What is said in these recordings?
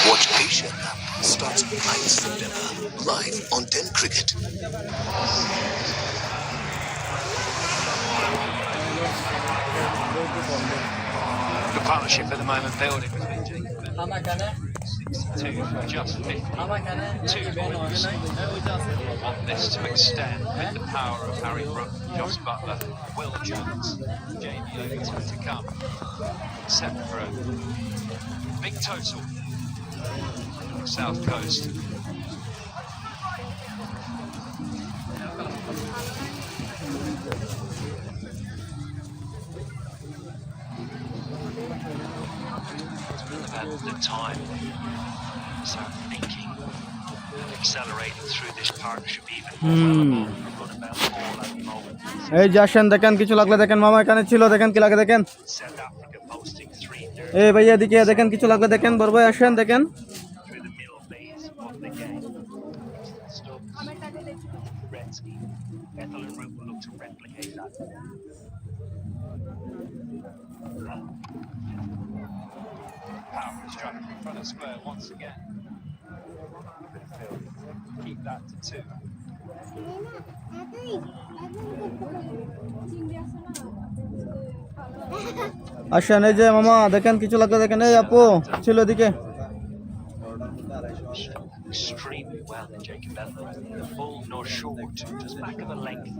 Watch Asia app starts 9th September live on 10 Cricket. The partnership at the moment building between Jacob Bethell 62 for just 50. 2 points. Want this to extend with the power of Harry Brook, Joss Butler, Will Jones, Jamie Overton to come. Set for a big total. South Coast. At the time, start thinking and accelerating through this partnership even more. এই যে আসেন দেখেন কিছু লাগলে দেখেন মামা এখানে ছিল দেখেন কি লাগে দেখেন এই ভাইয়া এদিকে দেখেন কিছু লাগলে দেখেন বড় ভাই আসেন দেখেন Bethell and Root will look to replicate that. Power striking in front of square once again. Keep that to 2. আসেন এই যে মামা দেখেন কিছু লাগলে দেখেন এই আপু ছিল এদিকে Extremely well in Jacob Bethell. The full nor short, just back of a length.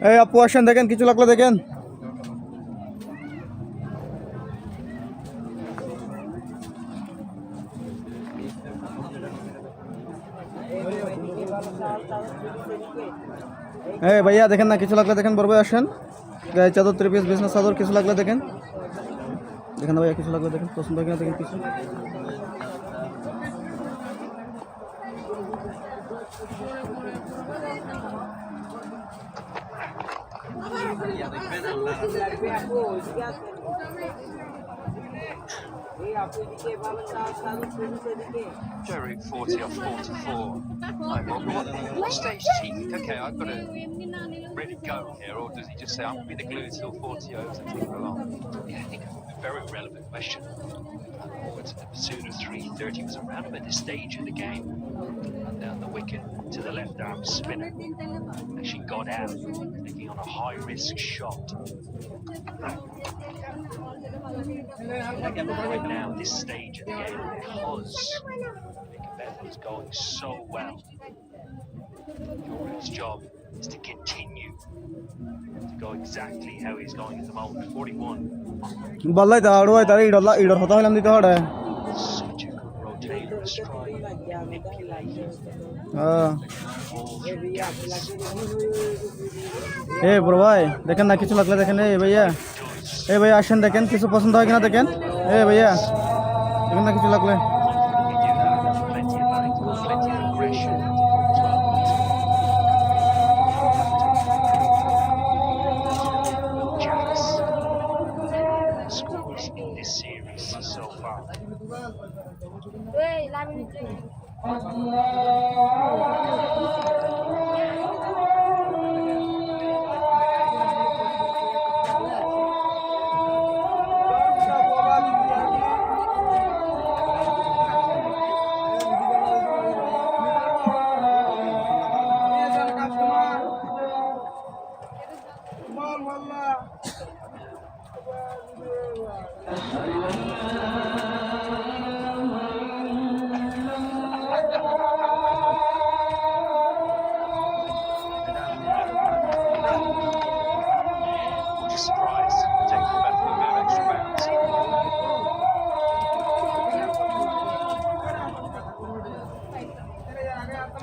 এই আপু আসেন দেখেন কিছু লাগলে দেখেন এই ভাইয়া দেখেন না কিছু লাগলে দেখেন বড় ভাই আসেন গায়ে চাদর 3 পিস বিজনেস চাদর কিছু লাগলে দেখেন দেখেন না ভাইয়া কিছু লাগলে দেখেন পছন্দ হয় কিনা দেখেন কিছু Derek 40 or 44. What stage does he think, okay, I've got to really go here, or does he just say, I'm going to be the glue till 40 overs and take it along? Yeah, I think a very relevant question. Forwards in the pursuit of 330 was around about this stage of the game. And down the wicket to the left arm spinner. Actually got out, taking on a high risk shot. Right now, this stage of the game, because Bethell is going so well, Jordan's job is to continue to go exactly how he's going at the moment. 41. বললাই তো আড়ওয়াই তার ইডর হতা হইলাম দিতে হড়ে Such a good rotator strike, manipulating. এই বড় ভাই দেখেন না কিছু লাগলে দেখেন এই ভাইয়া আসেন দেখেন কিছু পছন্দ হয় কিনা দেখেন এই ভাইয়া দেখেন না কিছু লাগলে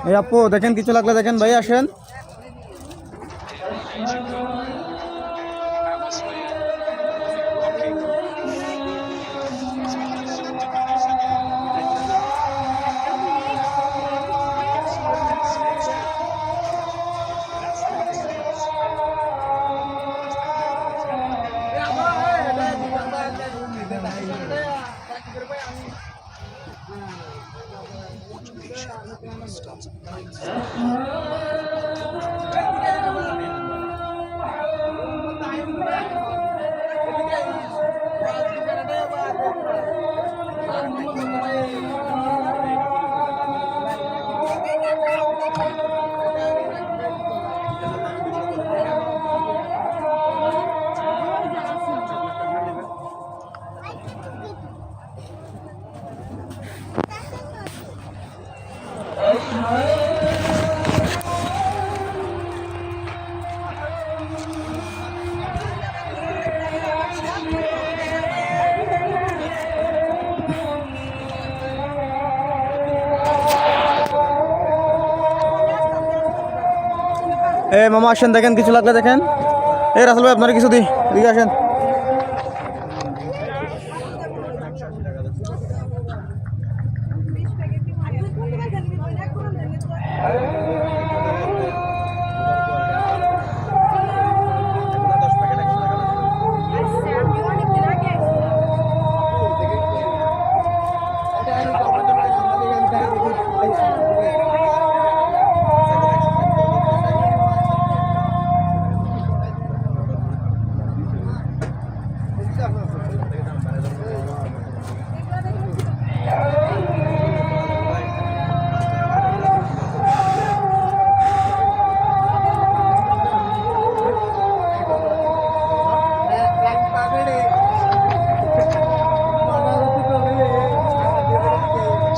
এই আপু দেখেন কিছু লাগলে দেখেন ভাই আসেন। Watch patient starts ninth live. মামা আসেন দেখেন কিছু লাগলে দেখেন। রাসেল ভাই আপনারা কিছু দিই, এদিকে আসেন।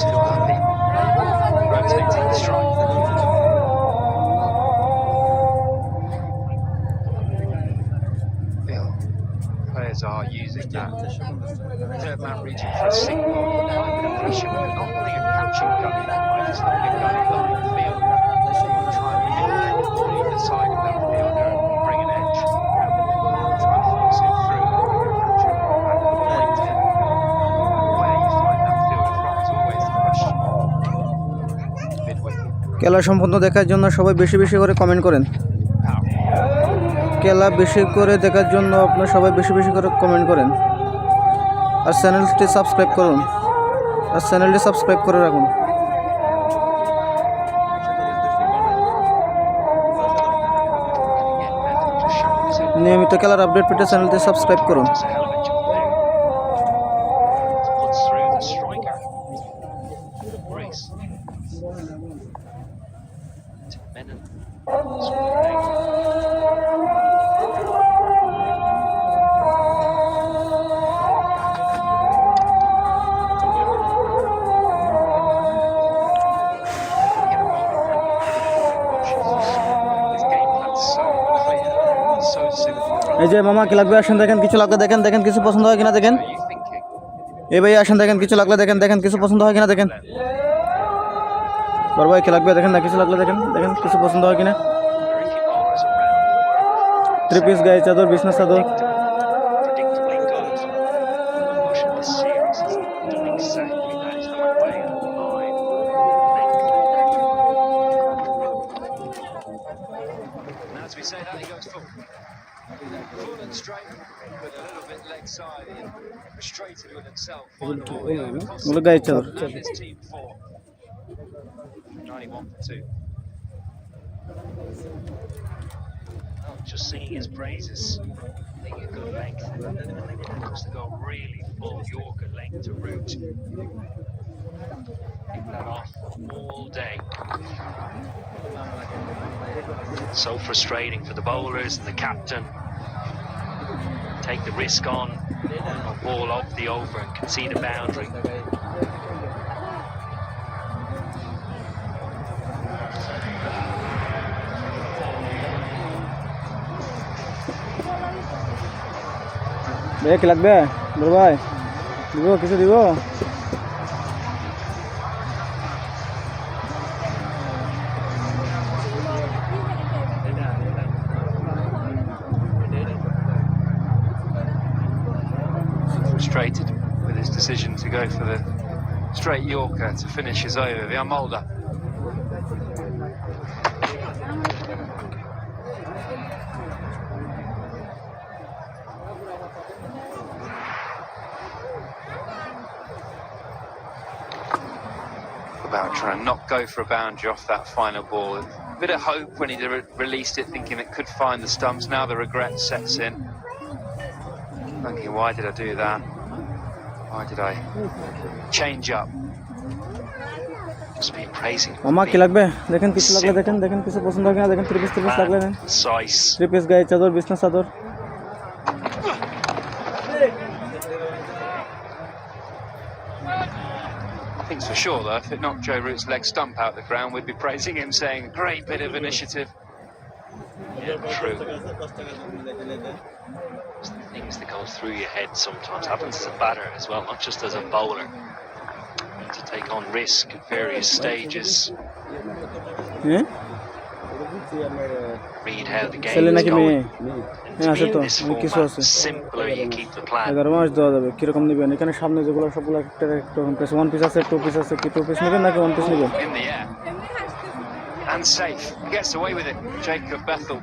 Still happy. Rotating strike. Feel players are using that third man reaching for a single, applying a bit of pressure, but not putting a catching gun in. I just think a gun in line the field. Try and manipulate the ball either side of that fielder and bring an edge. Try and force it through and catch it back to the plate. Where you find that fielder from is always the question. Mid-wicket. খেলা সম্পূর্ণ দেখার জন্য সবাই বেশি বেশি করে comment করেন। খেলা বেশি করে দেখার জন্য আপনারা সবাই বেশি বেশি করে কমেন্ট করেন, আর চ্যানেলটি সাবস্ক্রাইব করুন, করে রাখুন। নিয়মিত খেলার আপডেট পেতে চ্যানেলটি সাবস্ক্রাইব করুন। Does a hell of a job there. Puts through the striker. Brace. To Menon. এই যে মামা কি লাগবে আসেন দেখেন, কিছু লাগলে দেখেন, দেখেন কিছু পছন্দ হয় কিনা দেখেন। এই ভাই আসেন দেখেন কিছু লাগলে দেখেন, দেখেন কিছু পছন্দ হয় কিনা দেখেন। বড় ভাই কি লাগবে দেখেন না, কিছু লাগলে দেখেন, দেখেন কিছু পছন্দ হয় কিনা। 3 পিস গায়ে চাদর, বিছনা চাদর। Predictably good. Motion this series has done exactly that. He's come away on the line. And as we say that, he goes full. Full and straight, but a little bit leg side. Frustrated with himself. Final ball over. ওগুলো গায়ে চাদর। And his team 4. 91 for 2. Just singing his praises. Making a good length. Wants to go really full Yorker length to root. Keep that off all day. So frustrating for the bowlers and the captain. Take the risk on, a ball off the over and concede a boundary. কি লাগবে বড় ভাই, দিব কিছু দিব। decision to go for the straight Yorker to finish his over. Vi har Mulder. About trying to not go for a boundary off that final ball. A bit of hope when he released it, thinking it could find the stumps. Now the regret sets in. Thinking, why did I do that? Why did I change up? Just been praising. Mama, কি লাগবে? দেখেন কিছু লাগলে দেখেন কিছু পছন্দ হয় কিনা দেখেন 3 piece লাগলে নেন। Size. 3 piece গায়ে চাদর বিছনা চাদর। Things for sure though, if it knocked Joe Root's leg stump out the ground, we'd be praising him, saying a great bit of initiative. Yeah, true. It's the things that go through your head sometimes. Happens as a batter as well, not just as a bowler. To take on risk at various stages. Yeah? Read how the game is going. হ্যাঁ আছে তো কিছু আছে simpler you keep the plan. 11 মাস দেওয়া যাবে কি রকম নেবেন এখানে সামনে যেগুলো সবগুলো একটা পিস 1 piece আছে 2 piece আছে কি 2 piece নেবেন নাকি 1 piece নেবেন In the air. And safe. He gets away with it. Jacob Bethell.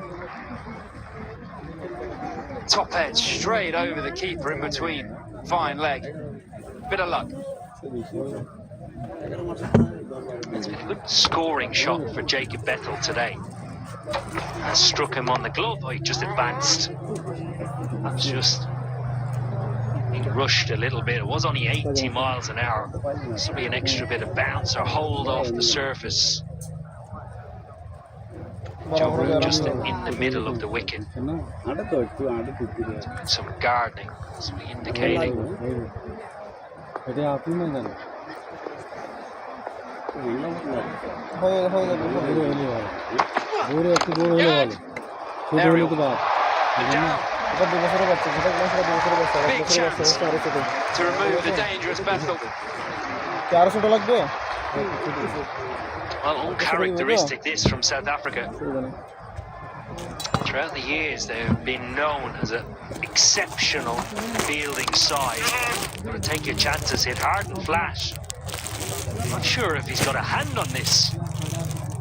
Top edge straight over the keeper in between. Fine leg. Bit of luck. It's been a good scoring shot for Jacob Bethell today. Struck him on the glove. Oh, he just advanced. That's just he rushed a little bit. It was only 80 miles an hour. This will be an extra bit of bounce or hold off the surface. Joe Root just in the middle of the wicket. Some gardening, as we indicating. Aerial. Down. Big chance to remove the dangerous Bethell. Well, uncharacteristic this from South Africa. Throughout the years, they've been known as an exceptional fielding side. Got to take your chances, hit hard and flat. Not sure if he's got a hand on this.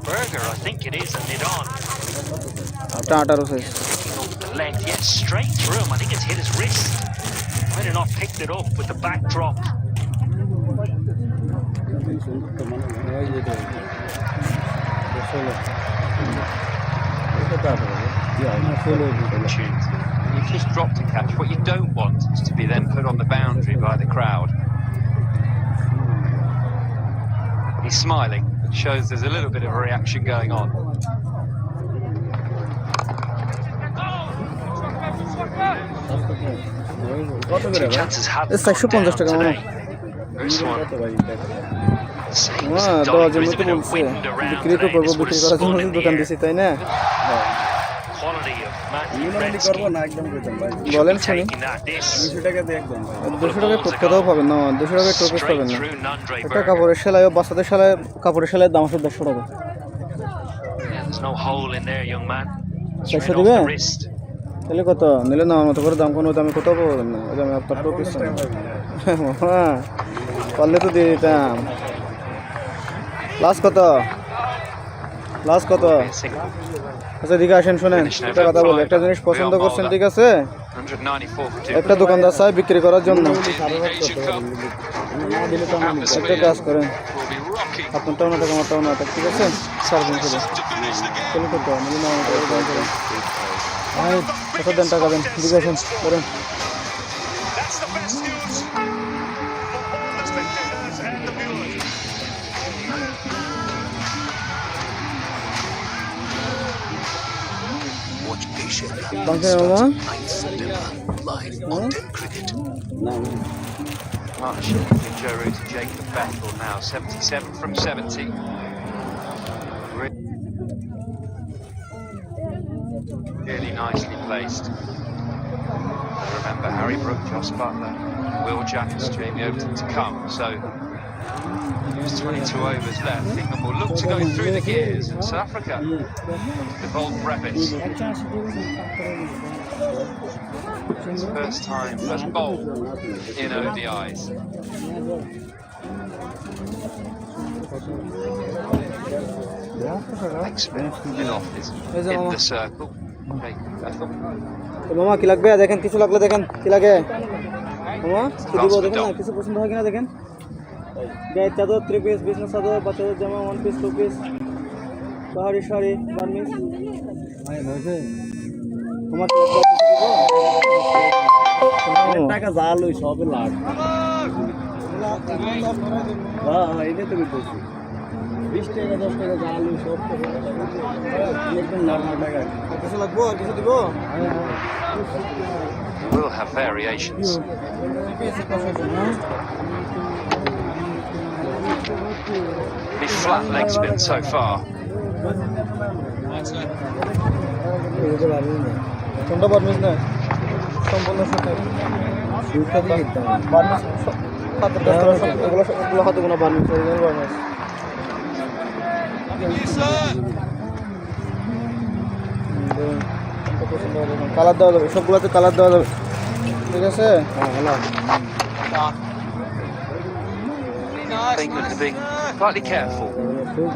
Berger, I think it is, and it on. The length, yes, straight through him. I think it's hit his wrist. Might have not picked it up with the backdrop. You've just dropped a catch. What you don't want is to be then put on the boundary by the crowd. He's smiling, which shows there's a little bit of a reaction going on. Two chances had It's gone down 150 টাকা today. First one. Saves হ্যাঁ the দেওয়ার dog. জন্য There is a তো bit of বলছে wind around বিক্রি তো today. করবো This would বিক্রি have করার জন্য spun in the দোকান air. দিছি তাই না Quality of Matthew Redsky. বলেন শুনি Taking that, this 200 টাকা টোকেও পাবেন না 200 টাকা টোকেস straight পাবেন না through Nandre একটা Berger. কাপড়ের সেলাই ও বাচ্চাদের সেলাই কাপড়ের সেলাই দাম আছে 150 টাকা Yeah, there's no hole in there, young man. Straight Saisho off dibe? the wrist. তাহলে কত নিলে না মতো করে দাম কোনো দামে কত পাবেন না ওই দামে আপনার টোকেস হ্যাঁ পারলে তো দিয়ে দিতাম লাস্ট কত আচ্ছা দিকে আসেন শুনেন একটা কথা বলি একটা জিনিস পছন্দ করছেন ঠিক আছে 194 for two. একটা দোকানদার চাই বিক্রি করার জন্য In the Asian Cup, একটা কাজ করেন will be rocking. আপনারটাও না টাকা আমারটাও না টাকা ঠিক আছে সার্ভিং করে চলে কত নিলে না আমাকে দাম করেন কত দেন টাকা দেন দিকে আসেন করেন That's the best news for all the spectators and the viewers. Watch Asia Cup Bangke starts mama? 9th September live on 10 Cricket. Partnership between Joe Root and Jacob Bethell now 77 from 70. Really nicely placed. And remember, Harry Brook, Joss Butler, Will Jacks, Jamie Overton to come. So there's 22 overs left. England will look to go through the gears. And South Africa, the bold preppers. His first bowl in ODIs. Leg spin, mid off is in the circle. Bethell. তো মামা কি লাগবে দেখেন, কিছু লাগলে দেখেন কি লাগে মামা, কি দিব দেখেন না, কিছু পছন্দ হয় কিনা দেখেন। গায়ে চাদর, 3 পিস, বিজনেস চাদর, বাচ্চাদের জামা 1 পিস 2 পিস, পাহাড়ি শাড়ি, বার্মিস। তোমার টাকা জাল ওই সবে লাগ। হ্যাঁ এইটা তো বলছি, 20 টাকা 10 টাকা জাল ওই সব একদম লাখ টাকা। কিছু লাগবো আর কিছু দিব? We'll have variations. Be flat leg spin so far. কোনটা বার্মিস না সম্পূর্ণ সাথে বার্মিস এগুলো হাতে কোনো বার্মিস অরিজিনাল বার্মিস। কালার দেওয়া যাবে, সবগুলোতে কালার দেওয়া যাবে, ঠিক আছে? হ্যাঁ hello. England are being slightly careful.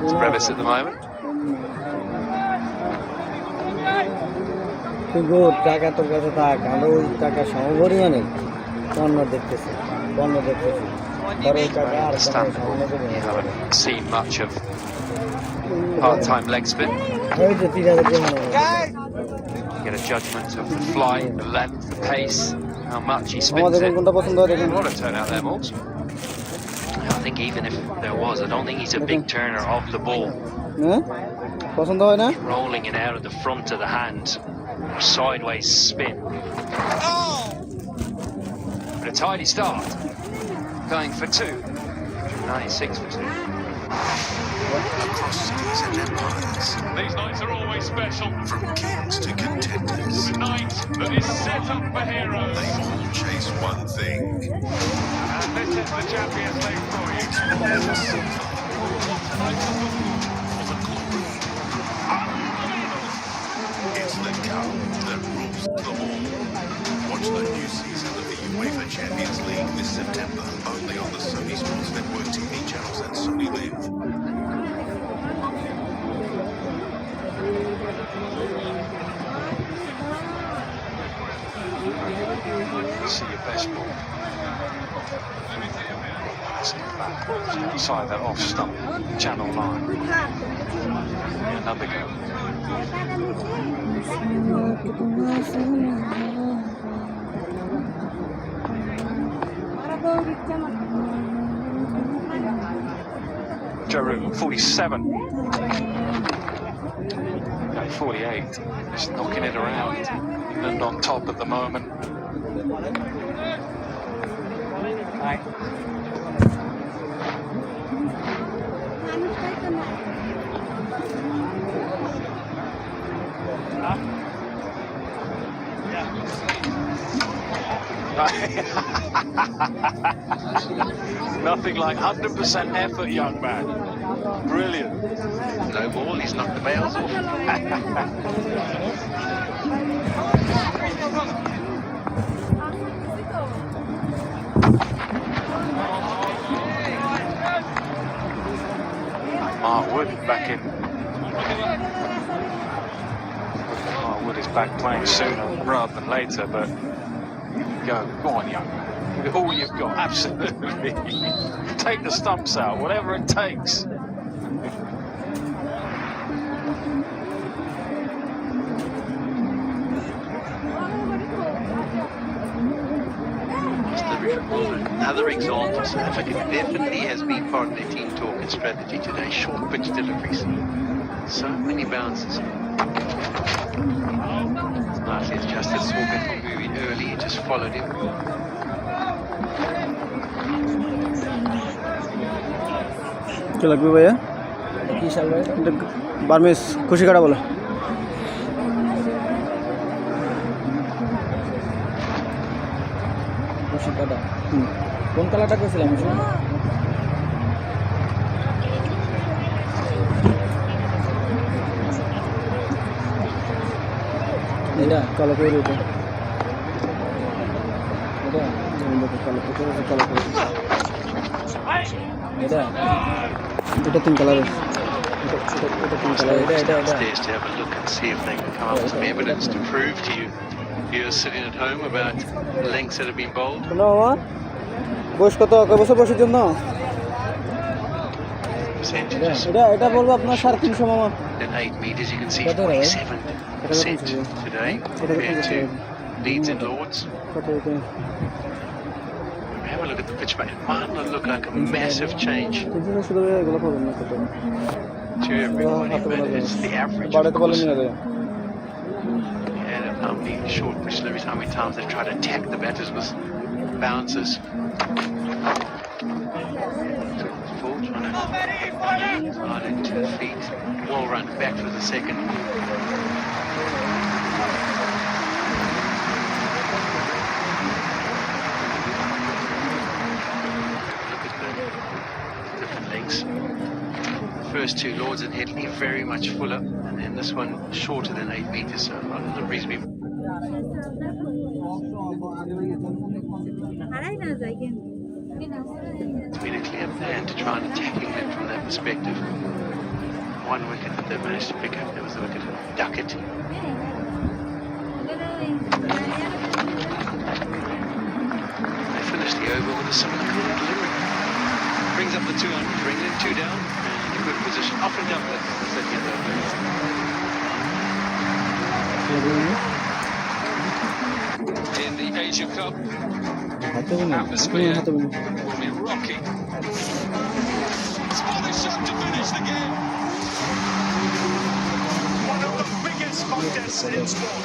It's Brevis at the moment. টাকা তোর কাছে থাক, আমরা ওই টাকা সমপরিমাণে পণ্য দেখতেছি, Understandable. You haven't seen much of part-time leg spin. Get a judgment of the flight, the length, the pace, how much he spins it. What a turnout there, Malts. I think even if there was, I don't think he's a big turner off the ball. Rolling it out of the front of the hand, or sideways spin. But a tidy start, going for 2, 96 for 2. Across cities and empires, These nights are always special. from kings to contenders, The night that is set up for heroes. they all chase one thing. And this is the Champions League for you. Never sink for the glory. It's the cup that rules them all. Watch the new season of the UEFA Champions League this September, only on the Sony Sports Network TV channels and Sony Live. See your best ball. Side that off stump, channel line. Another go. Joe 47. No, 48. Just knocking it around. England on top at the moment. Nothing like 100% effort, young man. Brilliant. No ball, he's knocked the bails off. Mark Wood back in. Mark Wood is back playing sooner rather than later, but go on, young man. With all you've got, absolutely. Take the stumps out, whatever it takes. Another example, South Africa definitely has been part of their team talk and strategy today. Short pitch deliveries. So many bounces. Nicely adjusted, saw Bethell moving early, he just followed him. কি লাগবে ভাইয়া? Burmese খুশি কাটা বলে। খুশি কাটা কোন কালারটা করেছিলাম? এটা কালো করে এটা কালো করে এটা তিন কালারের Downstairs to have a look and see if they can come up with some evidence to prove to you you're sitting at home about the lengths that have been bowled. বয়স কত কয় বছর বয়সের জন্য Percentages. এটা বলবো আপনার 350 মামা At 8 metres, you can see 47% today compared to Leeds and Lords. কত এটা Have a look at the pitch, mate. It might not look like a massive change তিনশো শুধু এগুলো পাবেন না কত to everybody, but it's the average. বাড়াতে বলেন না যায় And how many short pitch deliveries, how many times they've tried to attack the batters with bounces. Full, trying to slide it 2 feet. Well run back for the second. Look at the different lengths. First two Lords and Headley are very much fuller, and then this one shorter than 8 metres, so a lot of the reason it's been a clear plan to try and attack England from that perspective. One wicket that they managed to pick up, there was the wicket of Duckett. They finished the over with a similar kind of delivery. Brings up the 200 for England, 2 down, and a good position. Off and down the second over. In the Asia Cup, atmosphere will be rocky. Scottish shot to finish the game. One of the biggest contests in sport.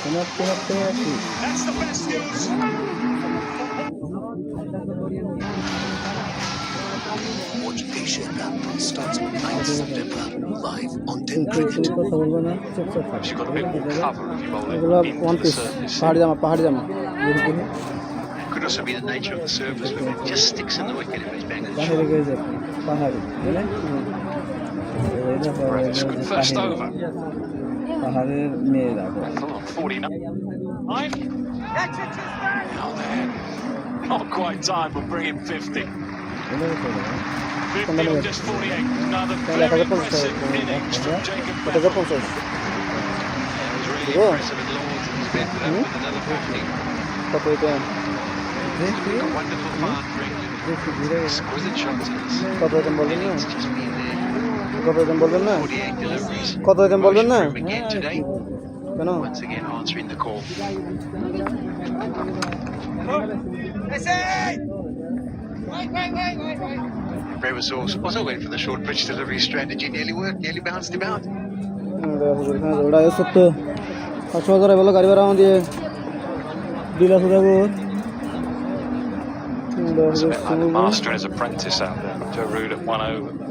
That's the best news. Watch Asia Cup starts on 9th September, live on 10 কথা বলবো না You've got a bit more cover if you bowl এগুলো it one into the piece surface. পাহাড়ি জামা Could also be the nature of the surface, where it just sticks in the wicket if it's banged পাহাড়ি short. গেছে পাহাড়ি It's a good first over. পাহাড়ের মেয়েরা Bethell on 49. Now then, not quite time, we'll bring in 50. 50 on just 48. Another very impressive innings from Jacob এটা Bethell. 50 It was really impressive at Lords, and he's been for that with another 50. কত এটা It's been a wonderful find for England. Exquisite shots in this. কত এটা বলবেন না It's just been there. কত এটা বলবেন না 48 deliveries. কত এটা বলবেন না Motion from again today. কেন Once again answering the call. Brevis also went for the short pitch delivery strategy. Nearly worked, nearly bounced him out. ওটা সত্য 5,000 বলো গাড়ি ভাড়া দিয়ে ডিলার যাবো It's a bit like the master and his apprentice out there. Joe Root at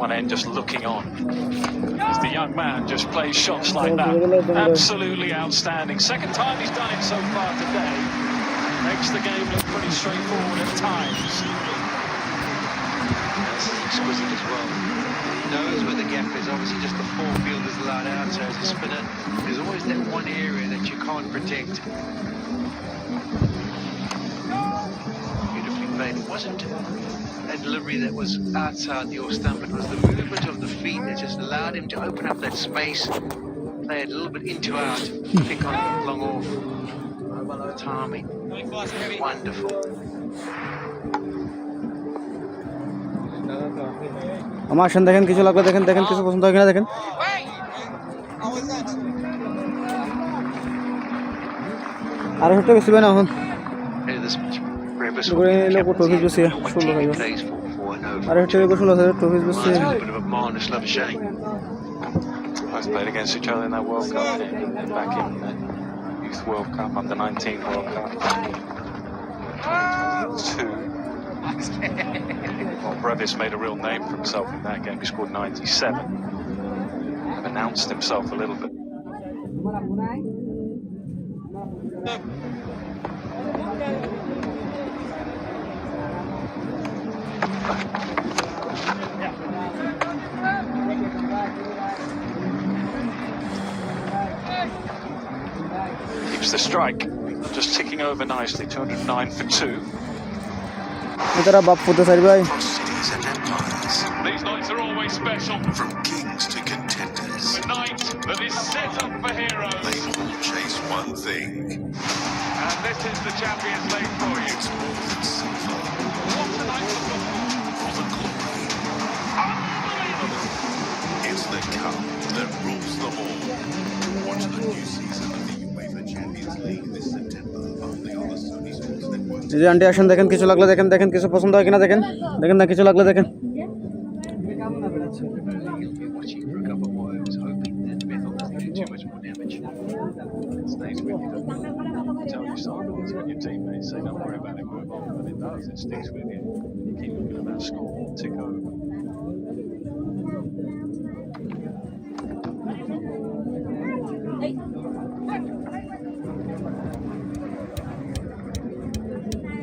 one end just looking on. As the young man just plays shots like that. Absolutely outstanding. Second time he's done it so far today. Makes the game look pretty straightforward at times. That's exquisite as well. He knows where the gap is. Obviously just the 4 fielders allowed out, so as a spinner, there's always that one area that you can't protect. Beautifully played. It wasn't a delivery that was outside the off stump. It was the movement of the feet that just allowed him to open up that space, play it a little bit into out, pick on long off. The timing, wonderful. আমার আসেন দেখেন কিছু লাগবে দেখেন দেখেন কিছু পছন্দ হয় কিনা দেখেন আর একটা বেশি না এখন করে নিলে ট্রফি বেশি 16 হয়ে গেছে আর একটা বেশি 16 ট্রফি বেশি Both played against each other in that World Cup, back in the Youth World Cup, Under 19 World Cup. 2022. Well, Brevis made a real name for himself in that game. He scored 97. Announced himself a little bit. keeps the strike. Just ticking over nicely, 209 for 2. इधर बाप पुते सारी भाई Across cities and empires, These nights are always special. from kings to contenders, A night that is set up for heroes. they all chase one thing. And this is the Champions League for you. It's more than silver What a night for football. or the glory. Unbelievable. It's the cup that rules them all. Watch the new season of the UEFA Champions League this September, only on the Sony Sports Network. এই যে aunty আসেন দেখেন কিছু লাগলে দেখেন দেখেন কিছু পছন্দ হয় কিনা দেখেন দেখেন না কিছু লাগলে দেখেন Watching for a couple more, I was hoping that Bethell doesn't do too much more damage. It stays with you. Tell your sideways when your teammates say don't worry about it, move on, but it does, it sticks with you. You keep looking at that score, tick over.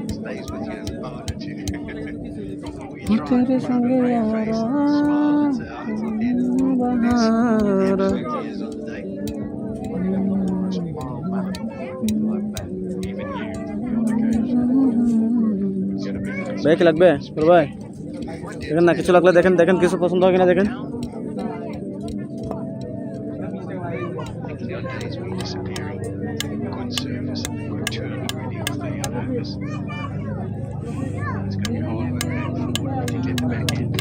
Stays with you as a partner too. तेरे संगे यारा बहारा ভাই কি লাগবে বল ভাই দেখেন না কিছু লাগলে দেখেন দেখেন কিছু পছন্দ হয় কিনা দেখেন The odd days where you're disappearing. Good service and good turn already off the overs. It's going to be hard work going forward to get the back end.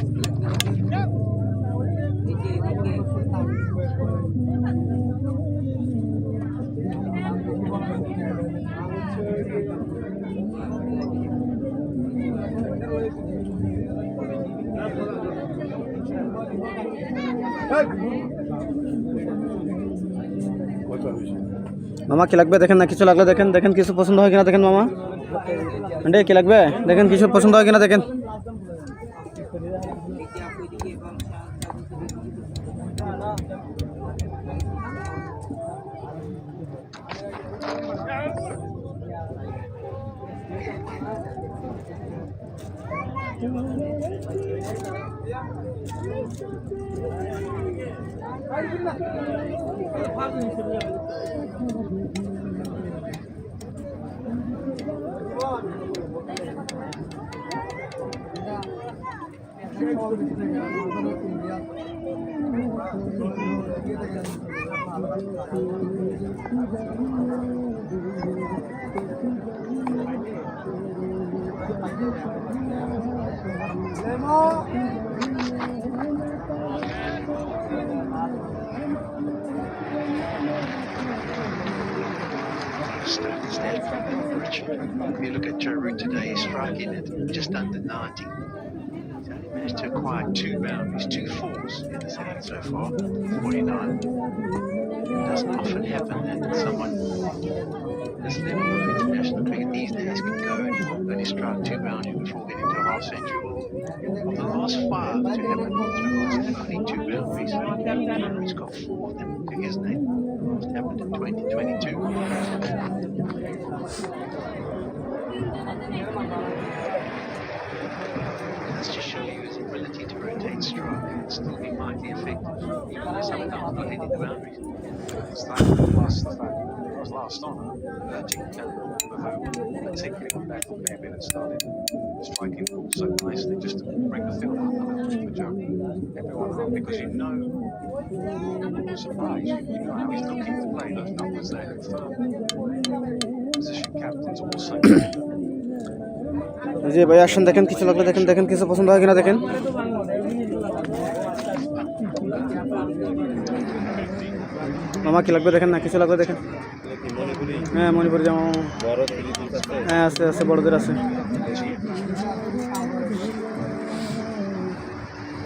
মামা কি লাগবে দেখেন না কিছু লাগলে দেখেন দেখেন কিছু পছন্দ হয় কিনা দেখেন মামা আন্টি কি লাগবে দেখেন কিছু পছন্দ হয় কিনা দেখেন Stands there from average. If you look at Joe Root today, he's striking at just under 90. He's only managed to acquire 2 boundaries, 2 fours in his hand so far, 49. It doesn't often happen that someone this level of international cricket these days can go and only strike 2 boundaries before getting to a half century. Of the last 5 to have it through only 2 boundaries, he's got 4 of them to his name. It happened in 2022. That's to show you his ability to rotate strike and still be mightily effective, even though sometimes not hitting the boundaries. It's like last on, urging Bethell, particularly on back on maybe that started striking balls so nicely just to bring the field up for Joe. Everyone up because you know, surprise, you know how he's looking to play those numbers there. Position captains also. জি ভাই আসেন দেখেন কিছু লাগলে দেখেন দেখেন কিছু পছন্দ হয় কিনা দেখেন মামা কি লাগবে দেখেন না কিছু লাগবে দেখেন হ্যাঁ মণিপুরি জামা হ্যাঁ আছে আছে বড়দের আছে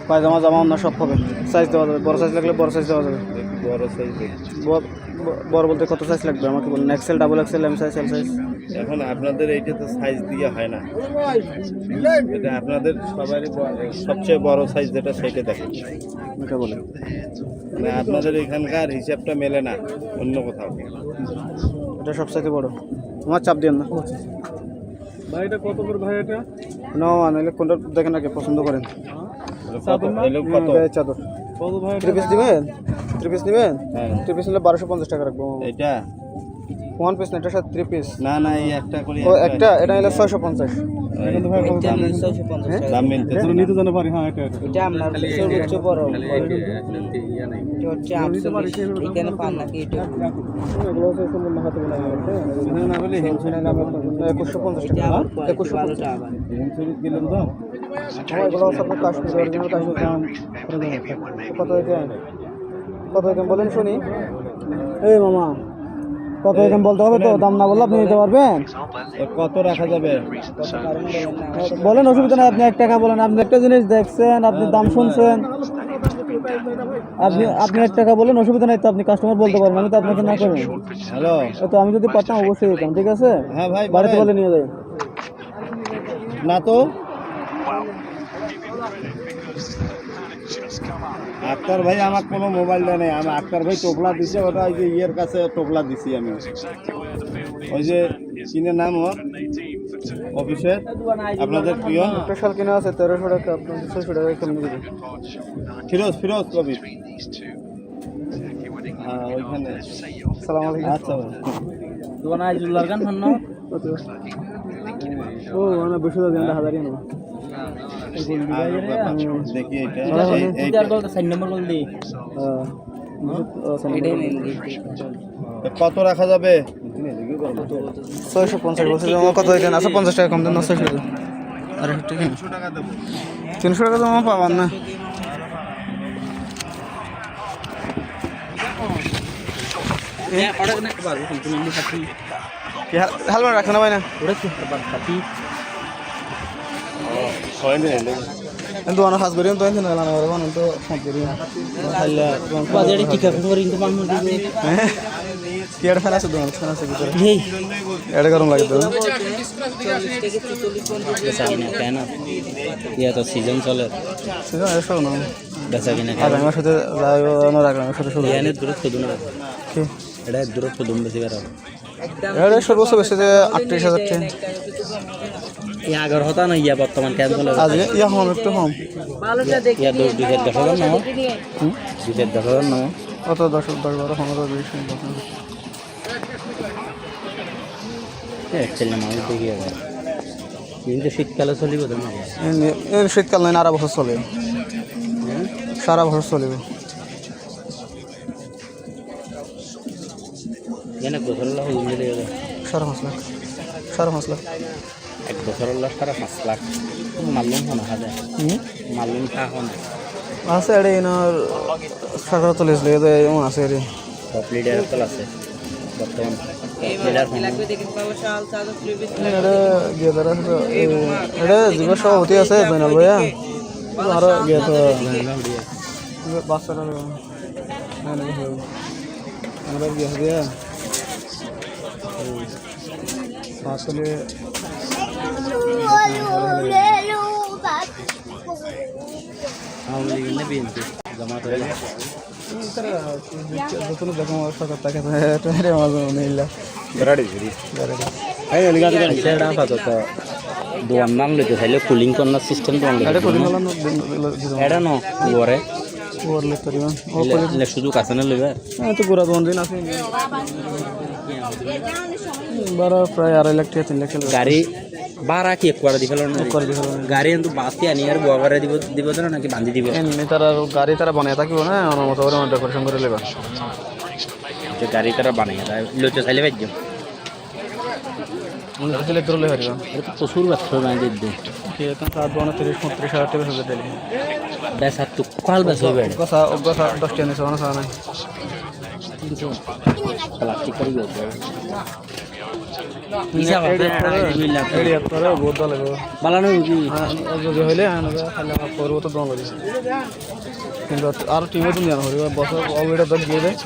পায়জামা জামা না সব হবে সাইজ দেওয়া যাবে বড় সাইজ লাগলে বড় সাইজ দেওয়া যাবে বড় সাইজ বড় বলতে কত সাইজ লাগবে আমাকে বলুন XL double XL M size L size এখন আপনাদের এইটা তো সাইজ দিয়ে হয় না এটা আপনাদের সবারই সবচেয়ে বড় সাইজ যেটা সেটা দেখেন এটা বলেন মানে আপনাদের এখানকার হিসাবটা মেলে না অন্য কোথাও এটা সবচাইতে বড় আমার চাপ দিন না ভাই এটা কত করে ভাই এটা না নাহলে কোনটা দেখেন আগে পছন্দ করেন কত চাদর কত ভাই 3 পিস দিবেন 3 পিস নেবেন হ্যাঁ 3 পিস নিলে 1250 টাকা রাখবো এটা ওয়ান পিস না, এটার সাথে 3 পিস। না না, এই একটা করে ও একটা, এটা হলো 650। কিন্তু ভাই কত দাম? 650 দাম মিলতে এটা নিতে জানা পারি। হ্যাঁ, এটা এটা আপনার সর্বোচ্চ বড় এটা হচ্ছে আটচল্লিশ। এখানে পান নাকি এটা এগুলো হচ্ছে সম্পূর্ণ হাতে বানানো আছে। না বলে হিমসুরি নাম 2150 এটা টাকা। আবার 2150 12টা আবার হিমসুরি দিলেন তো এগুলো হচ্ছে আপনার কাশ্মীর অরিজিনাল কাশ্মীর দাম। কত হয়েছে? কত হয়েছে বলেন শুনি। এই মামা, কত হয়েছে বলতে হবে তো, দাম না বললে আপনি নিতে পারবেন? কত রাখা যাবে? বলেন, অসুবিধা নাই, আপনি 1 টাকা বলেন। আপনি একটা জিনিস দেখছেন, আপনি দাম শুনছেন, আপনি 1 টাকা বলেন, অসুবিধা নাই তো, আপনি কাস্টমার বলতে পারবেন, আমি তো আপনাকে না করবেন। হ্যালো, তো আমি যদি পারতাম অবশ্যই দিতাম, ঠিক আছে? হ্যাঁ ভাই, বাড়িতে বলেন। বলে নিয়ে যাই। না তো আক্তার ভাই আমার কোনো মোবাইলটা নেই। আমি আক্তার ভাই টোপলা দিছে, ওটা ওই যে ইয়ের কাছে টোপলা দিছি আমি, ওই যে কিনে নাম ওর অফিসের আপনাদের প্রিয় একটা শাল কিনা আছে 1300 টাকা, আপনার 600 টাকা কমিয়ে দিবেন। ফিরোজ কবি। হ্যাঁ ওইখানে। সালাম আলাইকুম। আচ্ছা ভাই। দোকান আইজুল্লাহর গান হন না ও মানে 200 হাজারই না। দেখি এটা চার গল 4 নম্বর গল দি এটাই নেন কত রাখা যাবে? 650 বলছে যে আমার কত হয়েছে? আচ্ছা 50 টাকা কম দেন না, 600 টাকা। আরে ঠিক আছে, 300 টাকা দেবো। 300 টাকা তো আমার পাবেন না। হেলমেট রাখছে না ভাই? না দোকানে কাজ করি তো, তো বাজারে টিকা করে কিন্তু মানুষ টিয়ার ফেলা আছে, দোকান ফেলা আছে ভিতরে। এটা গরম লাগে তো। কেন ইয়া তো সিজন চলে সেটা এসো না, বেচা কিনা আগামীর সাথে আগামীর সাথে শুরু। ইয়ানের দূরত্ব দুন এটা দূরত্ব দুন বেশি বেড়া এটা সর্বোচ্চ বেশি যে 38,000 টাকা। এই আগর হতা না ইয়া বর্তমান কেন চলে আজকে ইয়া কম, একটু কম। ইয়া 10,000 না 10,000 না কত 10, 12, 15, 20, 25। একচেলে মানুষ দেখি আবার কিন্তু শীতকালে চলিব তো না শীতকাল নয়, সারা বছর চলে, সারা বছর চলিবে। এনে বছর লাখ মিলে গেল 5.5 লাখ, 5.5 লাখ। এক বছরের লাখ 5.5 লাখ মালুম হনা হাজার মালুম খা হনা আছে এডে ইনার 40 লেগে এমন আছে এডে টপ লিডার কল আছে বর্তমান লিডার লাগবে দেখি পাবো শাল চাদর ফ্রিবিস এডে গেদার আছে, এডে জীবন সভাপতি আছে জয়নাল ভাইয়া, আর গে তো বাচ্চারা না না আমরা গে দিয়া আসলে আওয়ামী লীগ না বিএনপি জামাত হইল যতন দেখো সরকার টাকা রে মাঝে নেইলা গাড়ি ধরি এই গাড়ি গাড়ি সেটা আপাতত দোয়ান নাম লইতে চাইলে কুলিং করার সিস্টেম তো এটা কোন হলো না এটা নো ওরে ওর লে করিবা ও লে সুযোগ আছে না লইবা তো পুরা দোন দিন আছে 12 প্রায় 2.5 লাখ টাকা 3 লাখ গাড়ি ভাড়া কি করে দিছিল না গাড়ি কিন্তু বাসে আনি আর বুয়া করে দিব না নাকি বান্ধি দিব এমনি তারা গাড়ি তারা বানায় থাকিব না, আমার মতো করে ডেকোরেশন করে লেবা। যে গাড়ি তারা বানায় লইতে চাইলে পাইছো মনে হচ্ছে তোর লে হারিবা। এটা তো প্রচুর ব্যবসা বানিয়ে দিতে কি এটা 30-35 হাজার টাকা হবে দিলি বেশ আর তো কাল বেশ হবে কথা 10 টাকা নিছে না সারা নাই প্লাস্টিক করে গেছে বহুত ভালো লাগবে বালানো কি যদি হইলে খালি আমার করবো তো দম লাগে, কিন্তু আর টিমও তুমি জানো বছর অলরেডি দল গিয়ে দেয়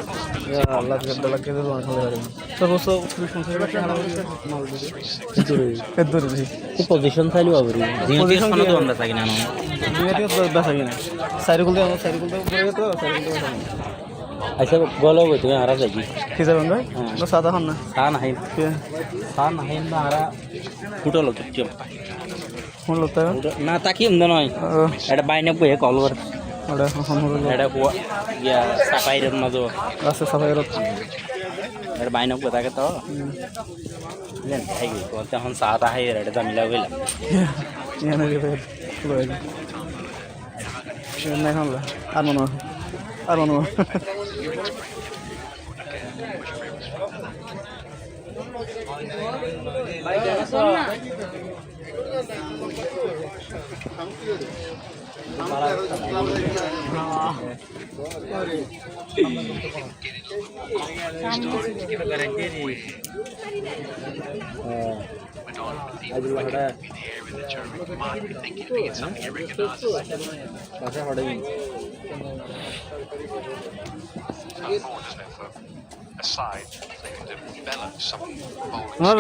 লাখ লাখ খেতে দোকান চলে পারবে সর্বোচ্চ 30 পজিশন চাইলে পাবো পজিশন তো আমরা থাকি না বেচা কিনা সাইকেল দিয়ে পড়ে তো সাইকেল আচ্ছা বলো তুমি হারা যাই কি যাবেন ভাই সাদা হন না সান হাইন না হারা ফুটো লোক ফোন লোকটা না তাকি উন্দ নয় এটা বাইনে বয়ে কল করে ওটা ফোন হলো এটা ইয়া সাফাই রে না তো রাস্তা সাফাই এটা বাইনক থাকে তো বুঝলেন তাই তখন চা তা খাই এটা তো মিলা গেলাম আর মনে আর মনে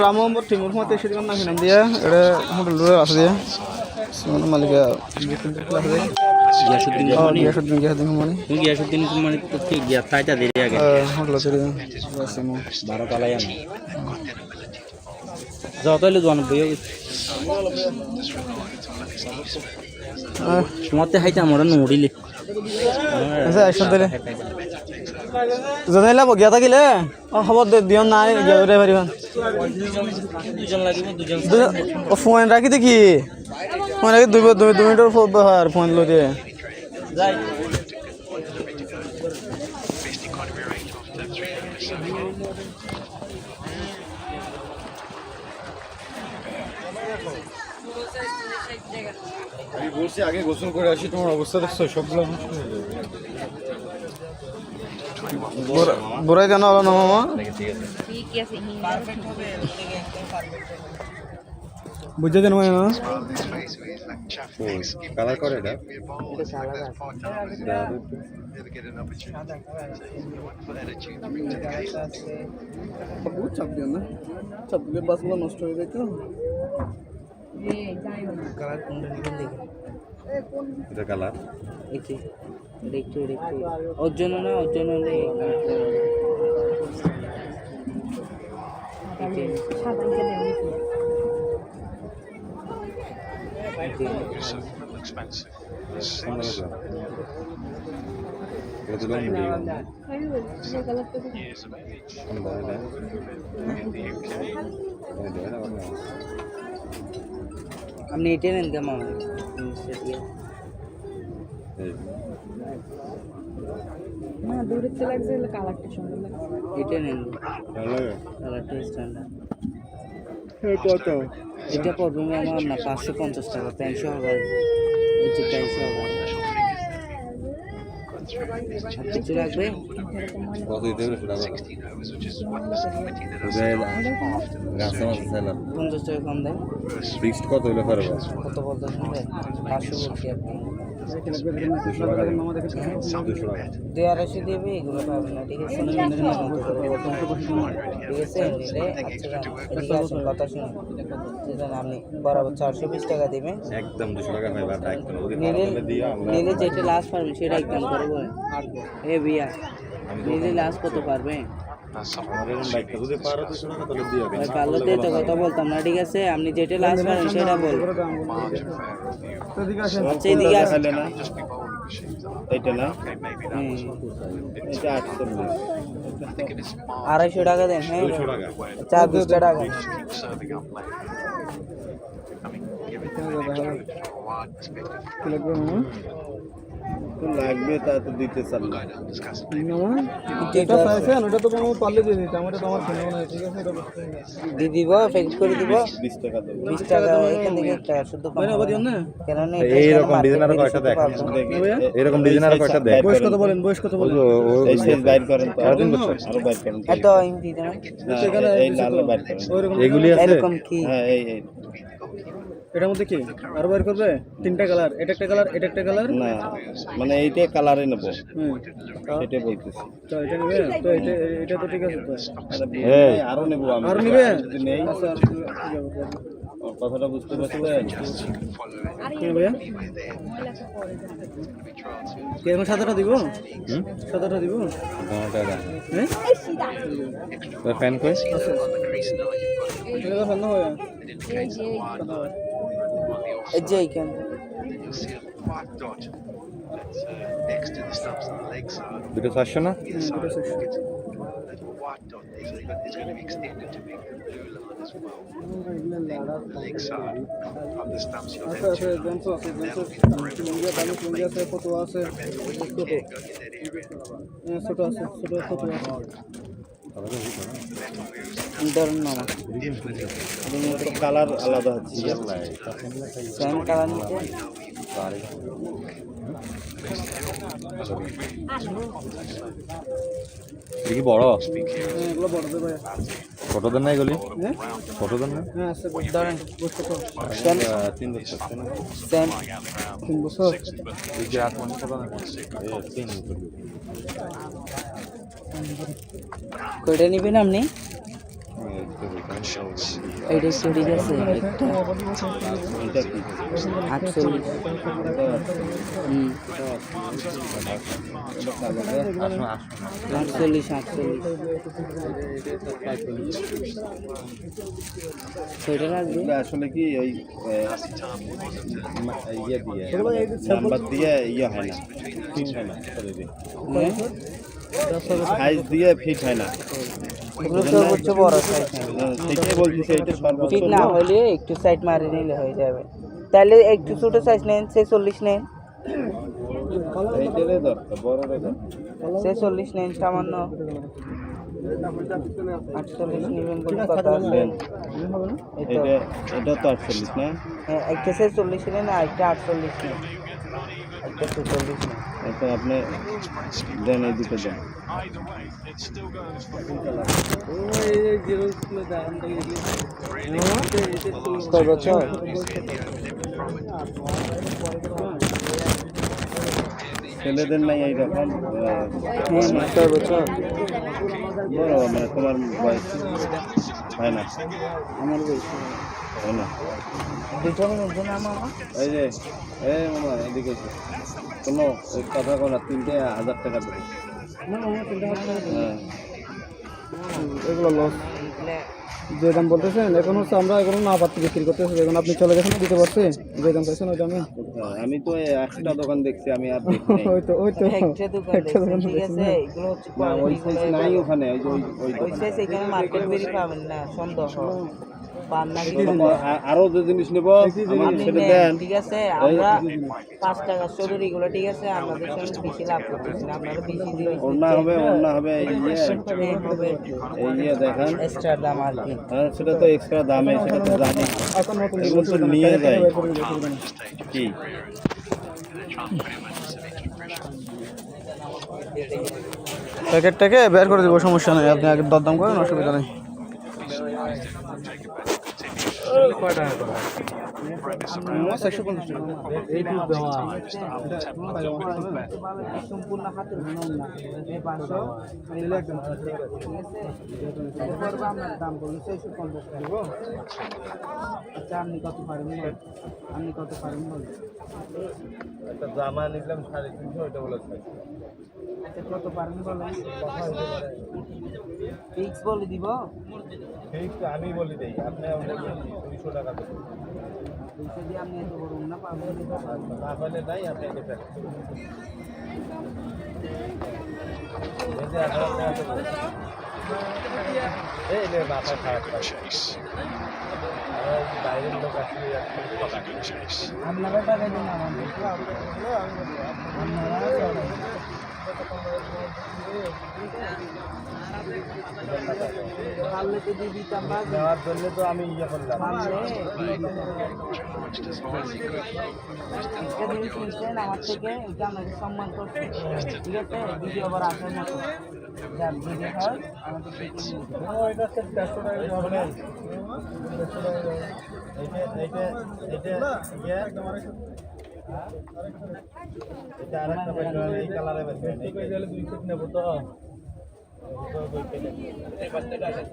রাম টিমুর মতো এসে দিলাম না কিনাম দিয়া এটা হোটেল আছে দিয়া মালিক গিয়াসুদ্দিন মানে তো ঠিক গিয়া তাইটা দেরি আগে হোটেল আছে 12 তলায় আমি যত হইলে দোয়ান বই তোমাতে হাইটা আমরা নড়িলে আচ্ছা আসল দিলে জনাইলা বগিয়া থাকিলে খবর দিও নাই গিয়া করে পারিবান দুজন লাগিব দুজন ফোন রাখি দেখি ফোন রাখি 2 মিনিটের ফোন লো দিয়ে যাই আমি বলছি আগে গোসল করে আসি তোমার অবস্থা দেখছো সবগুলো বুড়াই কেন হলো না মামা বুঝে দেন মামা কালার করে এটা চাপ দিও না চাপ দিলে বাসগুলো নষ্ট হয়ে যায় তো কালার কোনটা নিবেন দেখি এটা কালার একটু ওর জন্য না ওর জন্য আপনি এটাই নেন কেমন না দূরের থেকে লাগছে কালারটা সুন্দর লাগছে এটা নেন কালারটা স্ট্যান্ডার্ড কত এটা পড়বে আমার না 550 টাকা প্যান্ট সহ হবে এই প্যান্ট সহ হবে কিছু লাগবে কত দিতে হবে সেটা 50 টাকা কম দেয় ফিক্সড কত হইলে পারবো কত বলতে 500 বলছি আপনি 200 টাকা দিয়ে 250 দেবে এগুলো পাবেন না ঠিক আছে ঠিক আছে নিলে আচ্ছা কথা শুনুন যেটা আপনি বরাবর 420 টাকা দিবেন একদম 200 টাকা পাইবা একদম নিলে যেটা লাস্ট পারবেন সেটা একদম করবো এ বিয়া নিলে লাস্ট কত পারবে যদি পারো 200 টাকা তাহলে দিয়ে হবে পারলে দিয়ে তো কথা বলতাম না ঠিক আছে আপনি যেটা লাস্ট পারবেন সেটা বলুন আচ্ছা এদিকে আসেন না এটা না এটা 250 টাকা দেন হ্যাঁ 200 টাকা 420 টাকা লাগবে তা তো দিতে চান না যেটা চাইছেন ওটা তো কোনো পারলে দিয়ে দিতে আমারটা তো আমার কিনবো না ঠিক আছে দিয়ে দিব ফিক্স করে দিব 20 টাকা দেব 20 টাকা এখান থেকে একটা শুদ্ধ কম ভাই আবার দিন না কেন না এইরকম ডিজাইনার কয়টা দেখেন এরকম ডিজাইনার কয়টা দেখ বয়স কত বলেন এই সাইজ বাইর করেন তো আরো বাইর করেন এত ইঞ্চি দেন সেখানে এই লাল বাইর করেন ওইরকম এগুলি আছে এরকম কি হ্যাঁ এই এটার মধ্যে কি আরো বের করবে তিনটা কালার এটা একটা কালার না মানে এইটা কালারে নেব হুম সেটা বলতেছি তো এটা নেবে তো এটা তো ঠিক আছে তো এই আরো নেব আমি আর নিবে যদি নেই আচ্ছা কথাটা বুঝতে পারছেন কি ভাইয়া কে এখন 7টা দিব 7টা দিব টাকা হ্যাঁ তো ফ্যান কই এটা তো ভালো হয় এই যে এখানে দুটো 400 না white dot there, so it's going to be extended to make the blue line as well. The leg side of the stumps you'll আছে have আছে two বেঞ্চ lines, আছে and bench that'll be the perimeter India of পানি your India আছে plate. কত আছে No matter where you ছোট can go in that area. ছোট আছে ছোট কত আছে Battle moves ধরুন মামা কালার আলাদা হচ্ছে সেম কালার নিতে কি বড় এগুলো বড় দেবে ভাই ছোটদের না এগুলি হ্যাঁ ছোটদের না হ্যাঁ আছে ধরেন বুঝতে তো সেম 3 বছর সেম 3 বছর এই যে 8 মাস পর না এই 3 বছর কয়টা নেবেন আপনি এইটা একটু ঠিক আছে এটা কি 48 কয়টা লাগবে আসলে কি ওই ইয়ে দিয়ে নাম্বার দিয়ে ইয়ে হয় না ফিট হয় না সাইজ দিয়ে ফিট হয় না এগুলো সর্বোচ্চ বড় সাইজ সেটাই বলতেছি এটা সর্বোচ্চ ঠিক না হলে একটু সাইড মারি নিলে হয়ে যাবে তাহলে একটু ছোট সাইজ নেন 46 নেন এইটারই দরকার বড়রে দরকার 46 নেন সামান্য 48 নেবেন বলে কথা আছে এটা এটা তো 48 না হ্যাঁ একটা 46 নেন আর একটা 48 নেন একটা 46 নেন তো আপনি দেন এই দুটো দেন কয় বছর ছেলেদের নাই এইরকম হ্যাঁ কয় বছর বড় মানে তোমার বয়স হয় না আমার বয়স হয় না দুটো মধ্যে না মামা এই যে মামা এদিকে এসো। শোনো ওই কথা বলা 3,000 টাকা দেবে হ্যাঁ এগুলো লস যে দাম বলতেছেন এখন হচ্ছে আমরা এগুলো না পাত্র বিক্রি করতেছি এখন আপনি চলে গেছেন দিতে পারছি যে দাম চাইছেন ওই দামে আমি তো একটা দোকান দেখছি আমি আর দেখি নাই। ওই তো একটা দোকান ঠিক আছে এগুলো হচ্ছে না ওই সাইজ নাই ওখানে ওই যে ওই সাইজ এখানে মার্কেট বেরি পাবেন না সন্দেহ পান না আরো যে জিনিস নেব আমার ছেলে দেন ঠিক আছে আমরা 5 টাকা চড়ুর এগুলো ঠিক আছে আমাদের সঙ্গে বেশি লাভ করতেছি না আপনারা বেশি দিলে ওন্না হবে এই হবে ইয়ে দেখেন এক্সট্রা দাম আর কি হ্যাঁ সেটা তো এক্সট্রা দামে সেটা তো জানি এখন নতুন এগুলো তো নিয়ে যায় কি প্যাকেটটাকে বের করে দেবো সমস্যা নেই আপনি আগে দরদাম করেন অসুবিধা নেই সম্পূর্ণ হাতের এই 500 দাম বলুন 650 টাকা আচ্ছা আপনি কত পারেন একটা জামা নিলাম 350 ওটা বলে আচ্ছা কত পারেন বলেন ফিক্স বলে দিব ঠিক আমি বলি দেই আপনি 200 টাকা দেবেন 200 দিয়ে আপনি এত বড় না পাবেন না পাইলে নাই আপনি এটা এই যে 18 টাকা দেবো এই নে বাবা খারাপ Chase. বাইরের লোক আসলে Chase. আপনারা টাকা দিন আমাদের পারলে তো দিয়ে দিতাম না দেওয়ার জন্য তো আমি ইয়ে করলাম পারলে একটা জিনিস নিচ্ছেন আমার থেকে এটা আমাকে সম্মান করছে ঠিক আছে ভিডিও আবার আসার মতো যা ভিডিও হয় আমাদের থেকে এটা হচ্ছে 400 টাকা হবে এইটা ইয়ে এটা আরেকটা বাইরে এই কালারে বের এই কইলে 200 নেব তো এই বাচ্চাটা আছে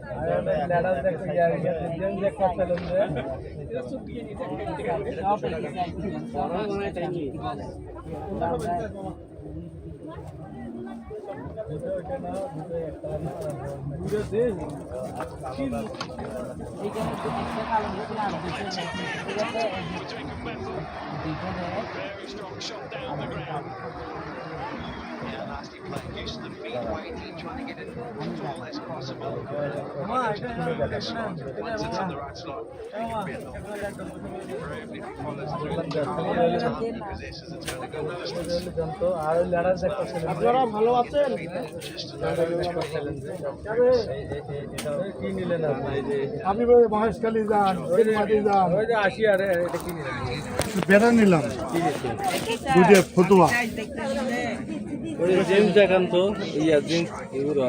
দাদা দেখো ইয়ার যেন যে কথা লন্দে Nasty playing use of the feet, waiting, trying trying to get it as tall as possible. This slot, once it's in the right slot, Bethell bravely follows through the time he possesses. It's going to go the distance. আপনারা ভালো আছেন? আপনি মহেশখালী যান, মাটি যান, বেড়া নিলাম দুটো ফতুয়া। জিন্স দেখান তো, ইয়া জিন্স এগুলো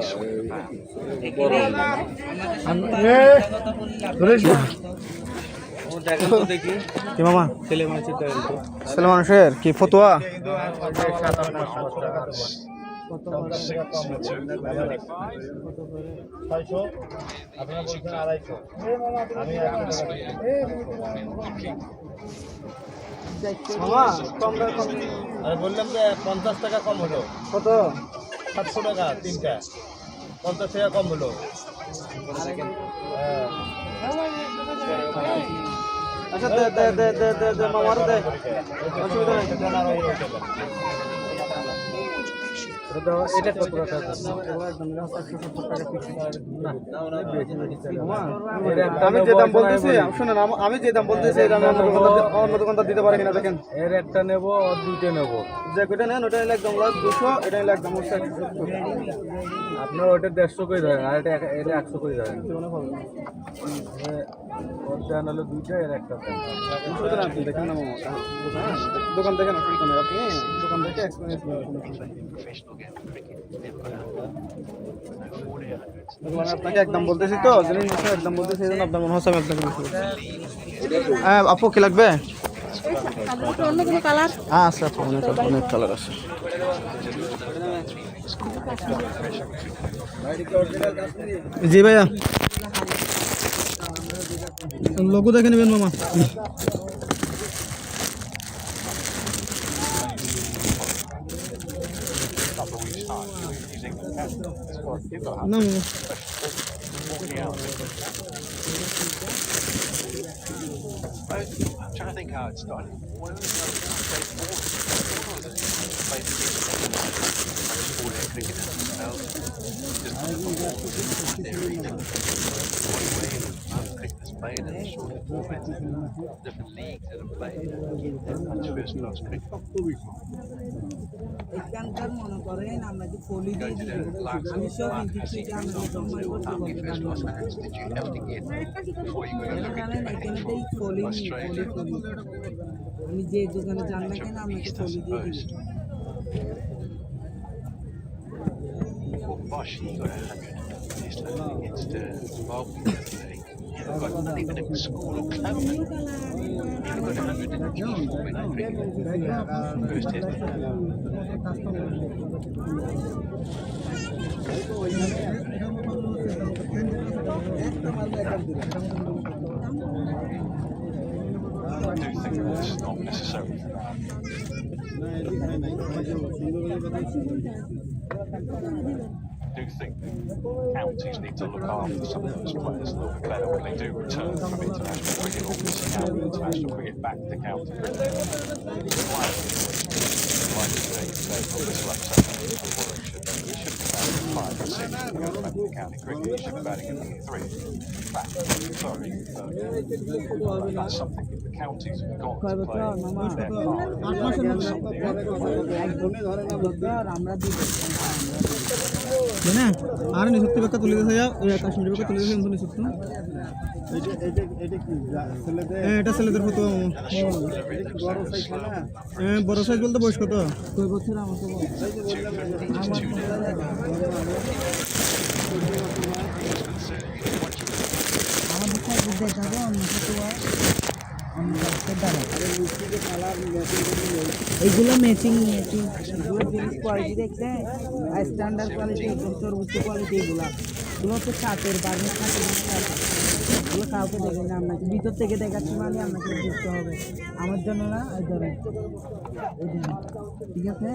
দেখি কি মামা ছেলে মানুষের দেখেন তো, ছেলে মানুষের কি ফতুয়া? মামা কম বললাম যে 50 টাকা কম হলো। কত? 700 টাকা তিনটা, 50 টাকা কম হলো। আচ্ছা দে দে দে দে দে দে মামার দে, অসুবিধা নেই। এটা কত টাকা? আমি যে দাম বলতেছি শুনেন, আমি যে দাম বলতেছি এটা আমি অন্য দোকানদার দিতে পারি কিনা দেখেন। এর একটা নেবো আর দুইটা নেবো। যে কটা নেন ওটা একদম 200, এটা একদম 170। আপনার ওটা 150 করে ধরেন, আর এটা 100 করে ধরেন। ওটা নাহলে দুইটা, এর একটা দেখেন না মামা, দোকান দেখেন, অসুবিধা নেই। আপনি দোকান দেখে এক্সপিরিয়েন্স আপনাকে একদম বলতেছি তো, জিনিস একদম বলতেছি, এই জন্য আপনার মনে হচ্ছে আমি আপনাকে বলছি। হ্যাঁ আপু কি লাগবে? অন্য কোনো কালার? হ্যাঁ আছে আপু, অনেক কালার আছে। জি ভাইয়া, লোগো দেখে নেবেন মামা। না মামা I'm trying to think how it started. One of the cricket played in the short format, different leagues that have played much first class cricket. এখানকার মনে করেন আমরা যে ফলি দিয়ে দিই, আমি সব ইন্টিগ্রেট আমরা সম্মান করতে পারি। First class match did you have to get before you go to জানেন এখানেতেই ফলি আমি যে দোকানে যান না কেন আমাকে ফলি দিয়ে দিই। Well, Bosch, he got 100 test against Zimbabwe yesterday. Never got, not even a school or club. Never got 100 in the G format cricket. First test. I do think it's not necessarily I do think counties need to look after some of those players a little bit better when they do return from international cricket or missing out on international cricket back to county cricket. Like they should be batting 5 and 6 and go back to county cricket. He should be batting in 3. Back. Sorry. That's something that the counties have got to play their না আর নিযুক্তি বেকা তুলে দিয়েছে, কাশ্মীরি বেকা তুলে দিয়েছে নিযুক্তি। এটা ছেলেদের ফটো। বড় সাইজ বলতে বয়স কত? কয় বছর আমাকে বল। আমাদের সাইজ দেখাবো অন্য ফটো এইগুলো ম্যাচিং এগুলো জিনিস কোয়ালিটি দেখতে স্ট্যান্ডার্ড কোয়ালিটি, একদম সর্বোচ্চ কোয়ালিটি। এগুলো হচ্ছে কাঠের বার্নিশ কাঠের এগুলো কাউকে দেখেন না, আপনাকে ভিতর থেকে দেখাচ্ছি মানে আপনাকে বুঝতে হবে আমার জন্য না। এই ধরেন ঠিক আছে,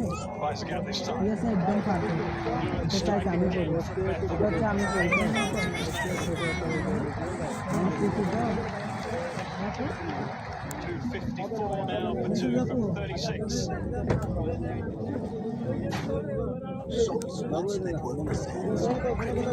একদম পারফেক্ট। এটা চাইছে আমি করবো, এটা হচ্ছে আমি করবো। 254 now for 2 from 36. Sony Sports Network presents Cricket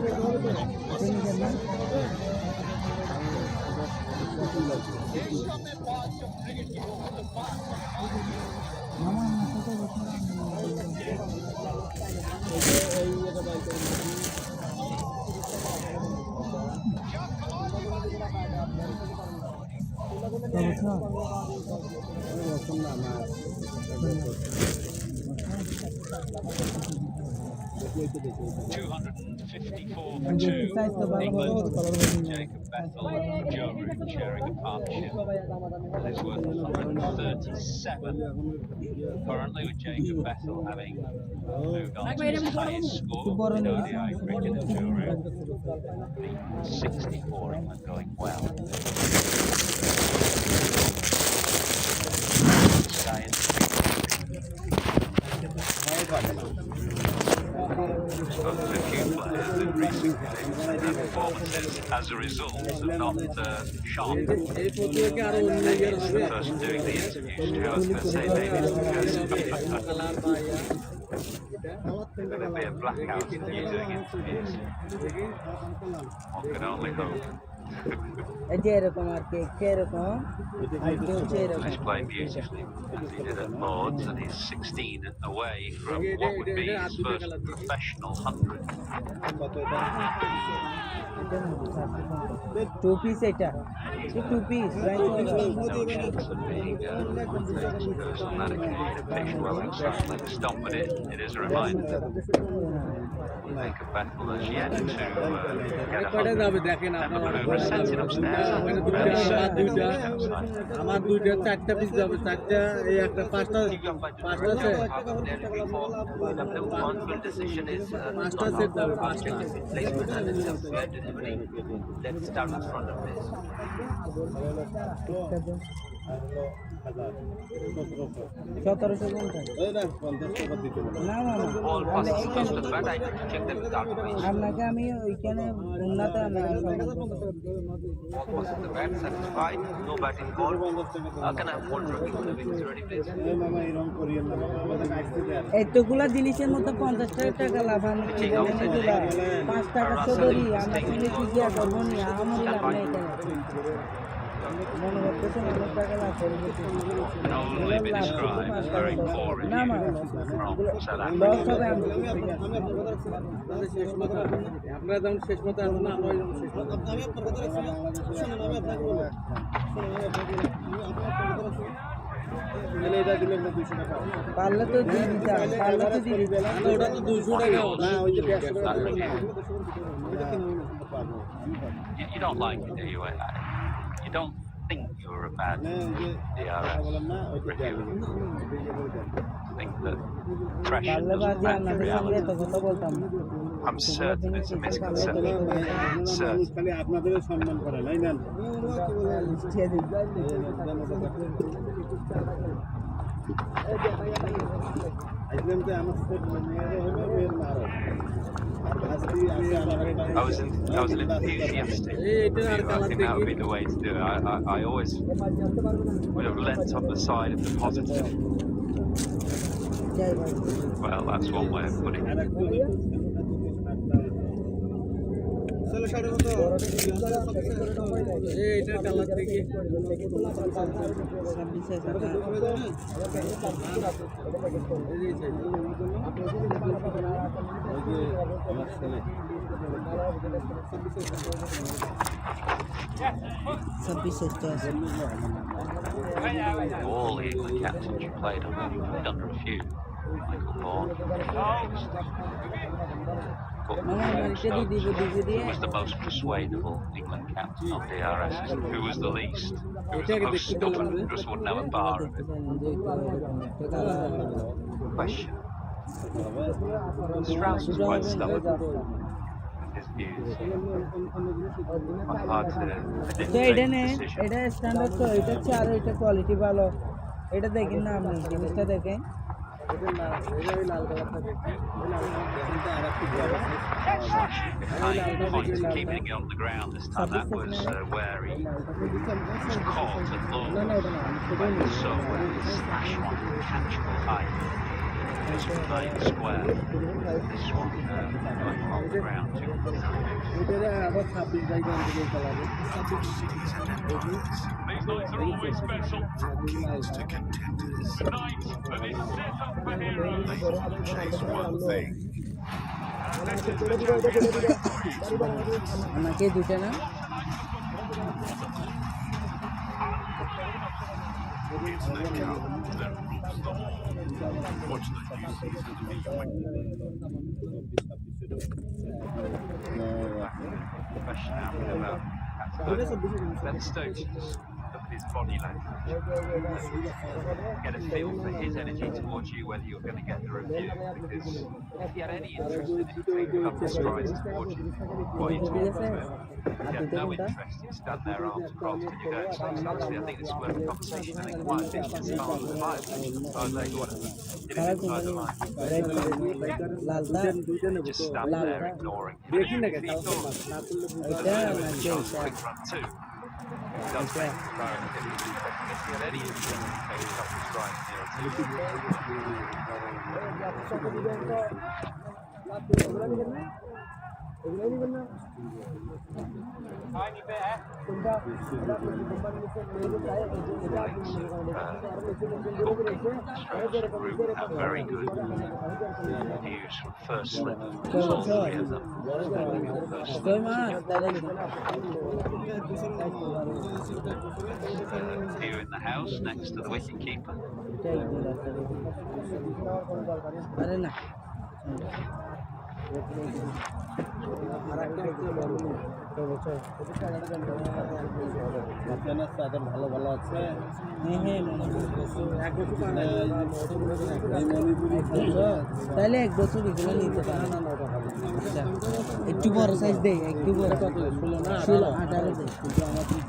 Jacob Bethell and Joe Root sharing a partnership. And it's worth 137 currently, with Jacob Bethell having moved on to his highest score in ODI cricket, and Joe Root 64 and going well. But a few players in recent games, their performances as a result have not shone. The person doing the interviews, I was going to say maybe it's because there'll be a blackout in you doing interviews. One can only hope. He's playing beautifully, as he did at Lords, and he's 16 away from what would be his first professional 100. Two-piece eta. Two-piece. No chance of being on that occasion pitched well outside leg stump, but it is a reminder. Jacob Bethell has yet to get a 100. And the blue was sent it upstairs. আমার দুইটা চারটা piece যাবে, চারটা এই একটা পাঁচটা set যাবে, পাঁচটা সেট যাবে, পাঁচটা। Let's start in front of this. All passes close to the bat. I need to check them without weight. আপনাকে আমি ওইখানে উন্নত All passes the bat, satisfied. No batting call. Can I have one rookie for the wings ready, please? এতগুলা জিনিসের মধ্যে 50 টাকা লাভ আমি 5 টাকা চৌধুরী আমরা কিনে কি দিয়া করবো নি আমার লাভ নাই মনে করতেছেন অনেক টাকা লাভ করবো Only be described as very poor না মা from South Africa. আপনারা যেমন শেষ মতো আসুন না, আমরা শেষ মতো পারলে তো দিয়ে দিতাম, পারলে তো দিয়ে দিতাম। ওটা তো 200 টাকা না, ওই যে You don't like it, do you? You don't think you're a bad DRS reviewer. I think that pressure doesn't match reality. I'm certain it's a misconception. Certain. আপনাদের সম্মান করে নাই না I was an enthusiastic. I think that would be the way to do it. I always would have leant on the side of the positive. Well, that's one way of putting it. এটা colour থেকে All the England captains you played under a few. Michael Vaughan, who was the most persuadable England captain on DRS? Who was the least? Who was the most stubborn? Just wouldn't have a bar of it. Question. Strauss was quite stubborn. His views. Hard to decision. এটা standard তো এটা হচ্ছে আর এটা quality ভালো এটা দেখেন না আপনি জিনিসটা দেখেন Points keeping it on the ground this time. That was where he was caught and lured. So slash one catchable height. this main square. This one going along the ground. এটারে আবার 26 জায়গা থেকে খেলাবে Across cities and empires, These nights are always special. from kings to contenders, Tonight, for this setup for heroes. they all chase one thing. And this is the championship. আমাকে দুটো না It's the cup that rules them all. Watch the new season of the Question now about Ben Stokes. Look at his body language. Get a feel for his energy towards you, whether you're going to get the review. Because if he had any interest in it, he'd come to strides towards you. What you talking about? If you had no interest, he'd stand there arms crossed and you go, honestly, I think this is worth a conversation. I think it might be as far as the line. As far as they got it. Get it inside the line. লালদা Just stand there ignoring him. If he thought quick run too, he does make the priority. If he had any interest, he'd come to strides have very good views from first slip. All three of them. View in the house next to the wicket keeper. আরে না তাদের ভালো ভালো আছে তাহলে 1 বছর এগুলো নিতে পারে একটু বড় সাইজ দেই একটু বড় কত 16 18 দেই কিন্তু আমাদের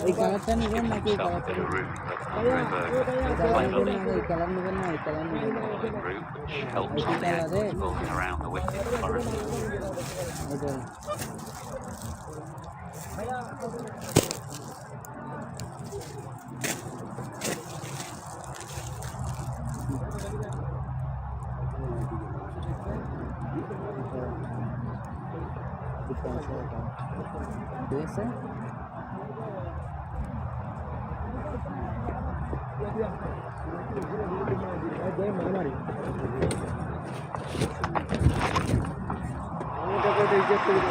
এই কালারটা নেবেন নাকি এই কালারটা Which helps on the angles moving around the wicket currently.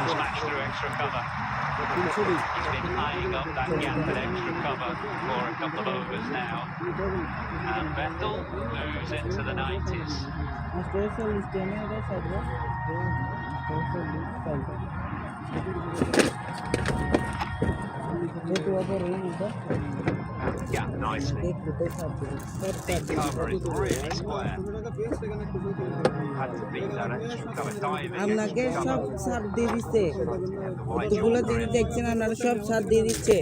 Smash through extra cover. He's been eyeing up that gap at extra cover for a couple of overs now. And Bethell moves into the 90s. Yeah, nicely. Deep cover is really square. Had to beat that extra cover diving. আপনাকে সব সার দিয়ে দিচ্ছে কতগুলো জিনিস দেখছেন আপনারা সব সার দিয়ে দিচ্ছে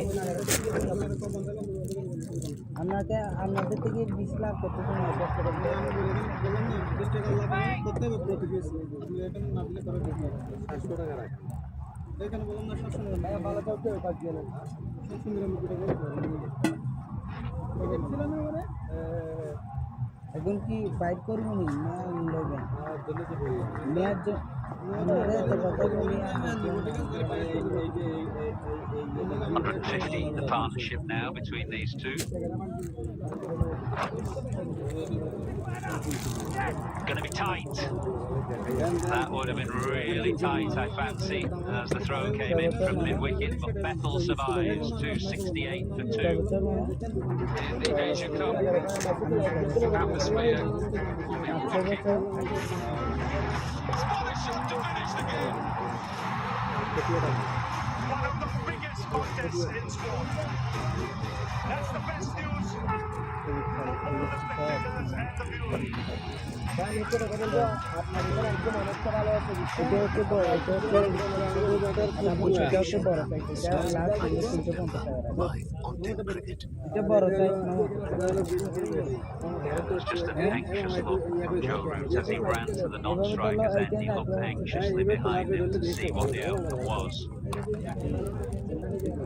আপনাকে আপনাদের থেকে 20 লাখ কত সময় এখানে বললাম না সবসময় ভালো করতে পারছি না এখন কি ফাইট করবো না নেবেন নেওয়ার জন্য 150, the partnership now between these two. Going to be tight. That would have been really tight, I fancy, as the throw came in from mid-wicket, but Bethell survives to 68 for 2. In the Asia Cup atmosphere, To finish the game. One of the biggest contests in sport. That's the best news. The spectators and the viewers. Live on 10th cricket. এটা বড় size মামা There was just an anxious look from Joe Root as he ran to the non-strikers and he looked anxiously behind him to see what the outcome was.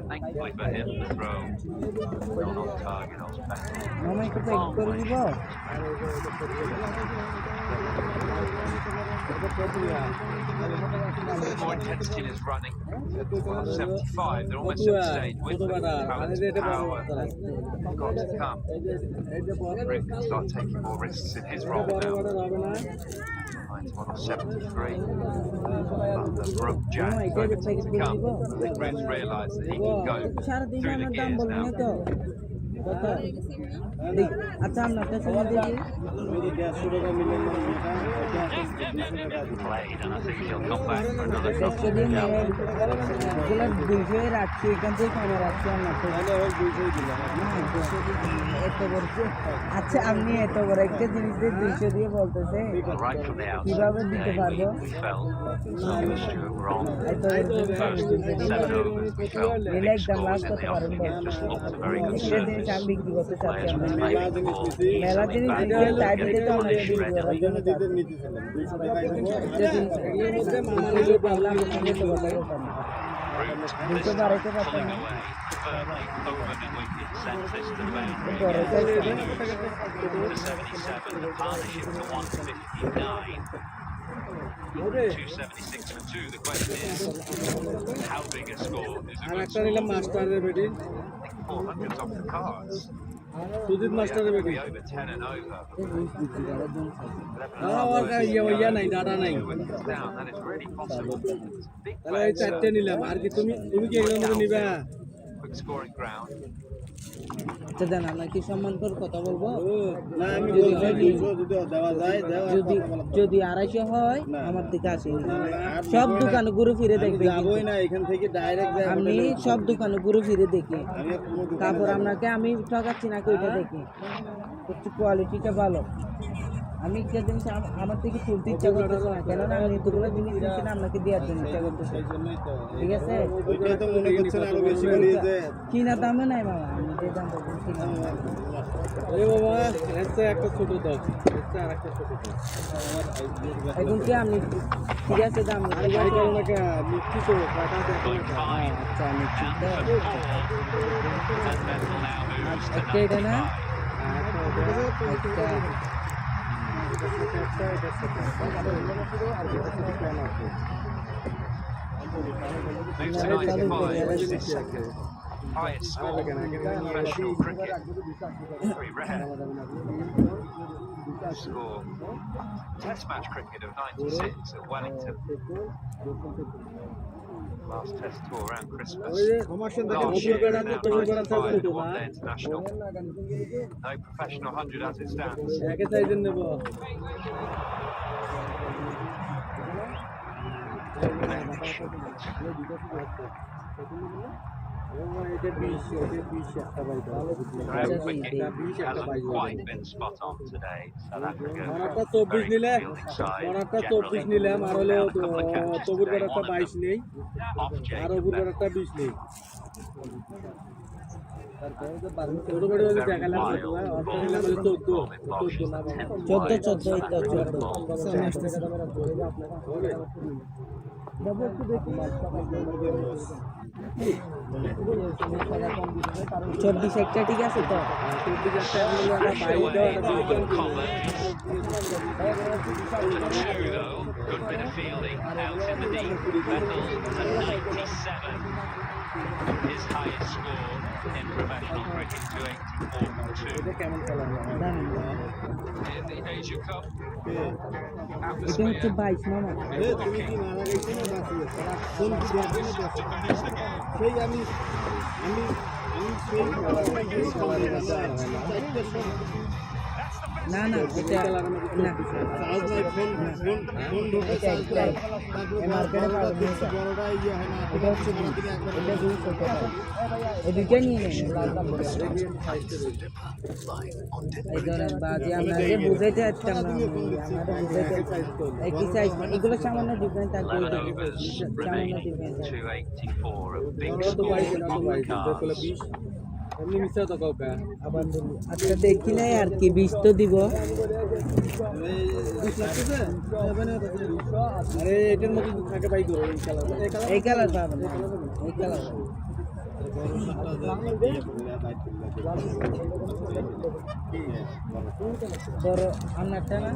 Thankfully for him, the throw not on target off Bethell. মামা একটু pack করে দিব More intensity in his running. 75, they're almost at the stage with the power got to come. Rick can start taking more risks in his role now. Mine's one of 73. But the Brook Jack over to come. I think Rick's realised that he can go through the gears now. আচ্ছা আপনার সময় দেখি Played, and I think he'll come back for another couple. দুইশো রাখছি এখান থেকে কমে রাখছি আচ্ছা আপনি এত বড় একটা জিনিস দিয়ে 200 দিয়ে বলতেছে Right from the কিভাবে outset, দিতে পারবো we felt something Stuart wrong. এত বড় First 7 overs, we felt মিলে big একদম লাভ scores in করতে the পারেন off. It just looked a very good একটা জিনিস surface. আমি বিক্রি করতে চাচ্ছি Players were আমরা playing the ball মেলা easily জিনিস back দিয়ে and টাইট getting দিতে অনেক punished readily. Root this time pulling away firmly over the wicket, sends this to the boundary. To 77, the partnership to 159. 276 for 2. The question is, how big a score is a R good একটা নিলাম score? মাস্টারের বেটি I think 400's off the cards. Sujit মাস্টারের বেটি Be over 10 and over. ইয়া নাই data নাই When it's down, that is really possible. It's a big তাহলে এই play, চারটে নিলাম আর কি তুমি কি এগুলোর মধ্যে নিবা quick scoring ground. আচ্ছা দেন আমরা কি সম্মান করে কথা বলবো না আমি বলছি 200 যদি দেওয়া যায় দেওয়া যদি যদি 250 হয় আমার দিকে আসেনি সব দোকানে ঘুরে ফিরে দেখবে যাবই না এখান থেকে ডাইরেক্ট যাই আমি সব দোকানে ঘুরে ফিরে দেখি আমি আর কোনো দোকানে তারপর আপনাকে আমি ঠকাচ্ছি নাকি ওইটা দেখি একটু কোয়ালিটিটা ভালো আমি একটা জিনিস আমার থেকে তুলতে ইচ্ছা করতেছে না কেননা আমি এতগুলো জিনিস দিচ্ছি না আপনাকে দেওয়ার জন্য ইচ্ছা করতেছে সেই জন্যই তো ঠিক আছে ওইটাই তো মনে করছেন আরো বেশি করে যে কিনা দামে নাই মামা আমি যে দাম বলছি কিনা এই বাবা এসে একটা ছোট দাও এসে আর একটা ছোট দাও এখন কি আমি ঠিক আছে দাম আরে ভাই করো না কে মিষ্টি তো টাকা দেখো আচ্ছা আমি ঠিক আছে And Bethell now moves to একটা এটা না 95. একটা Moves to 95, which is his second highest score in professional cricket. Very rare. Score. Test match cricket of 96 at Wellington. Last test tour around Christmas. Last year, now 95 in one day international. No professional 100 as it stands. একে সাইজের নেব এটা 20 এটা 20 একটা bike Ground wicket hasn't quite been spot on today. South Africa মরাটা 24 নিলে fielding side মরাটা generally 24 নিলাম আর হলো down a couple of catches তবুর today. একটা One of 22 নেই them off আর Jacob অপুর Bethell. একটা 20 নেই ছোট বড় যদি Very দেখালাম wild তো ball. অস্ট্রেলিয়া বলে 14 Ball in boxes, না 10th 14 wide. 14 এই তো 14 বাবু একটু দেখুন 24 একটা ঠিক আছে তো Two though, good bit of fielding out in the deep. Bethell to 97. His highest score in professional cricket to 84 কেমন খেলা In the Asia Cup এটা atmosphere. হচ্ছে 22 মামা তুমি কি মারা গেছো না বাকি কোন কি দেখো সেই আমি সেই না না এটা না চার্জ নাই ফোন ঢোকে চার্জ নাই মার্কেটে পাওয়া যায় এটা। বড়টা ইয়ে হয় না এটা হচ্ছে দিনে একবার এটা দুই টাকা এই দুইটা নিয়ে নেন লাল লাল করে। এই ধরেন বাজে আপনাকে বুঝাইতে পারতাম না আমি, আমাদের বুঝাইতে এই কি সাইজ এগুলো সামান্য ডিফারেন্স থাকবে 11 overs সামান্য remaining. ডিফারেন্স 284. A big তো score বাইক না তো on the বাইক দেখলে cards. 20 এমনি মিশা তো কাউকে আবার বলি আচ্ছা দেখি নাই আর কি 20 তো দিব আরে এটার মধ্যে তো থাকে বাইক এই কালার পাবেন এই কালার বড় আন্নারটা না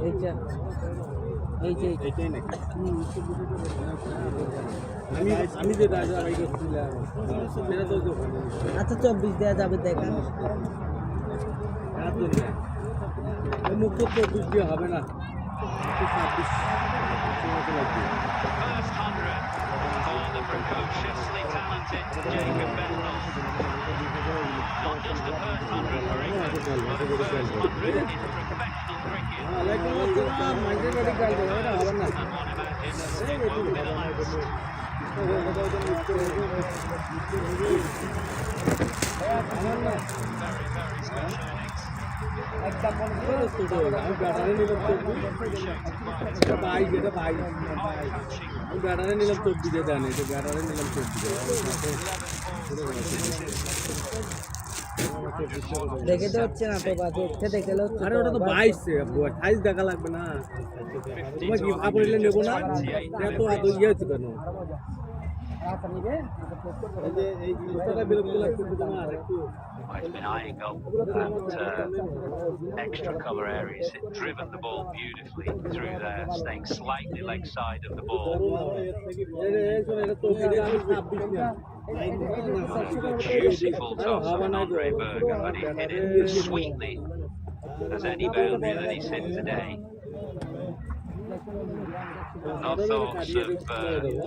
এইটা এইটাই নাকি আমি যে রাজা বাইক করছিলাম সেটা তো আচ্ছা 24 দেওয়া যাবে দেখেন মুখ তো 24 দিয়ে হবে না 26 First 100 for the precociously talented Jacob Bethell. Not just the first 100 for England, but the first 100 in professional cricket. আলাইকুম আসসালাম মাইকেল বাড়ি কাল হবে না হবে না And one imagines it won't be the last. আমার না Very, very special innings. একদম মনে করে ছোট আমি ব্যাটারি নিলাম 24 এটা ভাই যেটা ভাই আমি ব্যাটারি নিলাম 24 দিয়ে দেন এটা ব্যাটারি নিলাম 24 দেখে তো হচ্ছে না তো বাজে উঠে দেখে লো আরে ওটা তো 22 সাইজ দেখা লাগবে না তোমার কি আপনি নেব না এত এত ইয়ে হচ্ছে কেন এই যে এই জিনিসটা বিরক্ত লাগছে তোমার একটু Well, it's been eyeing up that extra cover areas. It's driven the ball beautifully through there, staying slightly leg side of the ball. Juicy full toss from Andre Berger, but he hit it as sweetly as any boundary that he's hit today. No thoughts of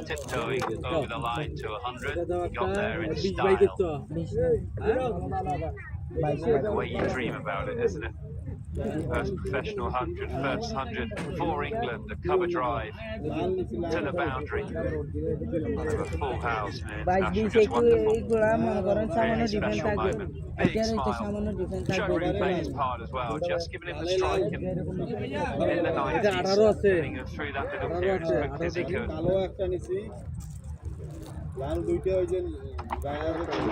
tiptoeing over the line to 100. He got there in style. The way you dream about it, isn't it? First professional 100, first 100 for England, a cover drive to the boundary. Kind of a full house in an international, just wonderful. Really special moment. Big smile. Joe Root played his part as well, just giving him the strike in the 90s, getting him through that little period as quickly as he could. কালো একটা নিছি লাল দুইটা ওই যে ড্রাইভারের জন্য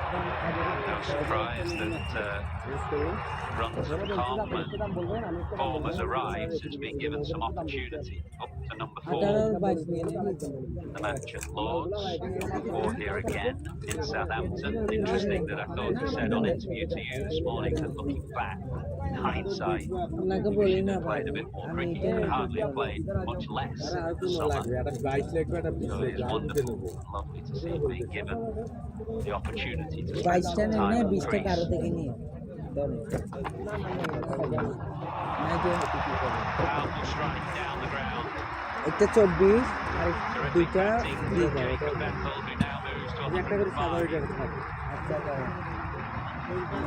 No surprise that runs have come and form has arrived. It's been given some opportunity. Up to number 4 in the match at Lords. Number 4 here again in Southampton. Interesting that I thought you said on interview to you this morning that looking back, in hindsight, he should have played a bit more cricket and hardly have played much less this summer. So it is wonderful and lovely to see him being given the opportunity to spend some time on the crease. Powerful strike down the ground. একটা 24 আর দুইটা Terrific batting from Jacob Bethell, who now moves to 105.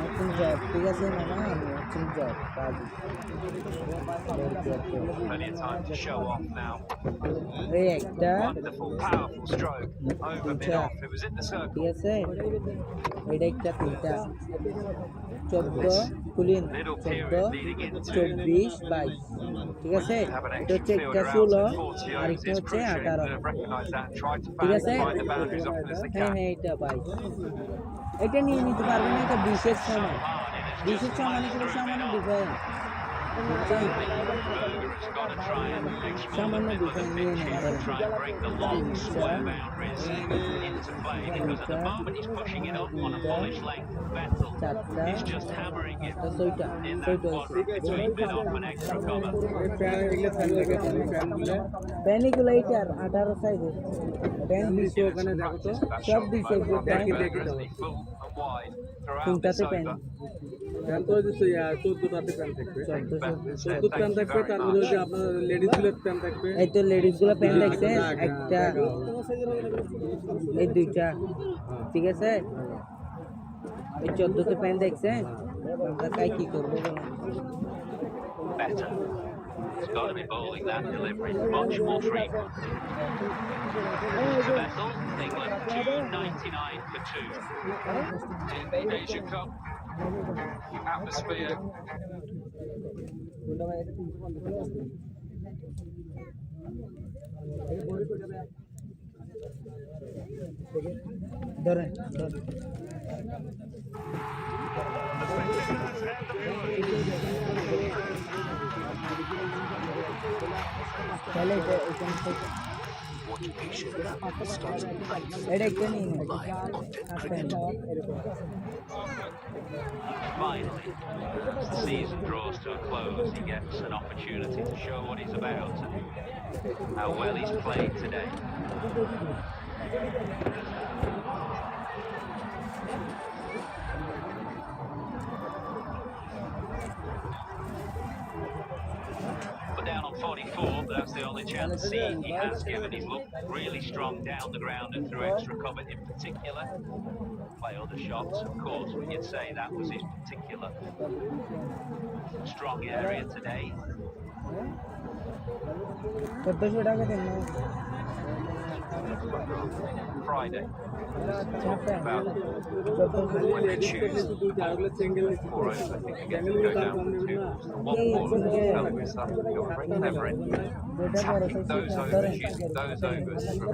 নতুন job ঠিক আছে মামা আমি নতুন job কাজ Plenty of time to show off now. এই একটা Wonderful, powerful stroke. Over mid off. It was in the circle. ঠিক আছে এটা একটা তিনটা 14 কুলিন 14 24 22 ঠিক আছে Have an এটা হচ্ছে extra একটা fielder 16 out at 40 R overs. একটা It's হচ্ছে crucial 18 to recognise that and try to ঠিক আছে find the boundaries often as they হ্যাঁ can. হ্যাঁ এটা 22 এটা নিয়ে নিতে পারবেন না এটা 20 এর সমান 20 এর সমান কি সামান্য difference Berger's got to try and explore the middle of the pitch here and try and bring the long, square boundaries into play, because at the moment he's pushing it up on a bullish length. Bethell is just hammering it in that quadrant between mid-off and extra cover. প্যানিগুলো এইটার 18 সাইজে pan দিছে ওখানে দেখো তো সব দিছে Full and wide throughout কোনটাতে this pan over. Pan তো দিছে 14টাতে প্যান থাকবে 14 প্যান থাকবে তার মধ্যে হচ্ছে আপনার লেডিস গুলোর প্যান থাকবে এই তো লেডিস গুলো প্যান দেখছে একটা এই দুইটা ঠিক আছে এই 14 তে প্যান দেখছে আমরা কাই কি করব বলেন Better. He's got to be bowling that delivery much more frequently. To Bethell, England 299 for 2. In the Asia Cup atmosphere. ধরেন ধরেন তাহলে এটা এখানে থেকে Watch patiently. Starting late. এটা এখানে নিয়ে নেন। Live content আচ্ছা, cricket. এরকম। Finally, as the season draws to a close, he gets an opportunity to show what he's about and how well he's played today. But down on 44, but that's the only chance he has given. He's looked really strong down the ground and through extra cover in particular. Play other shots, of course, but you'd say that was his particular strong area today. 1400 টাকা দেন না Friday. About when they choose for it, I think again to go down to one ball and tell him it's you're very clever in attacking those overs, using those overs from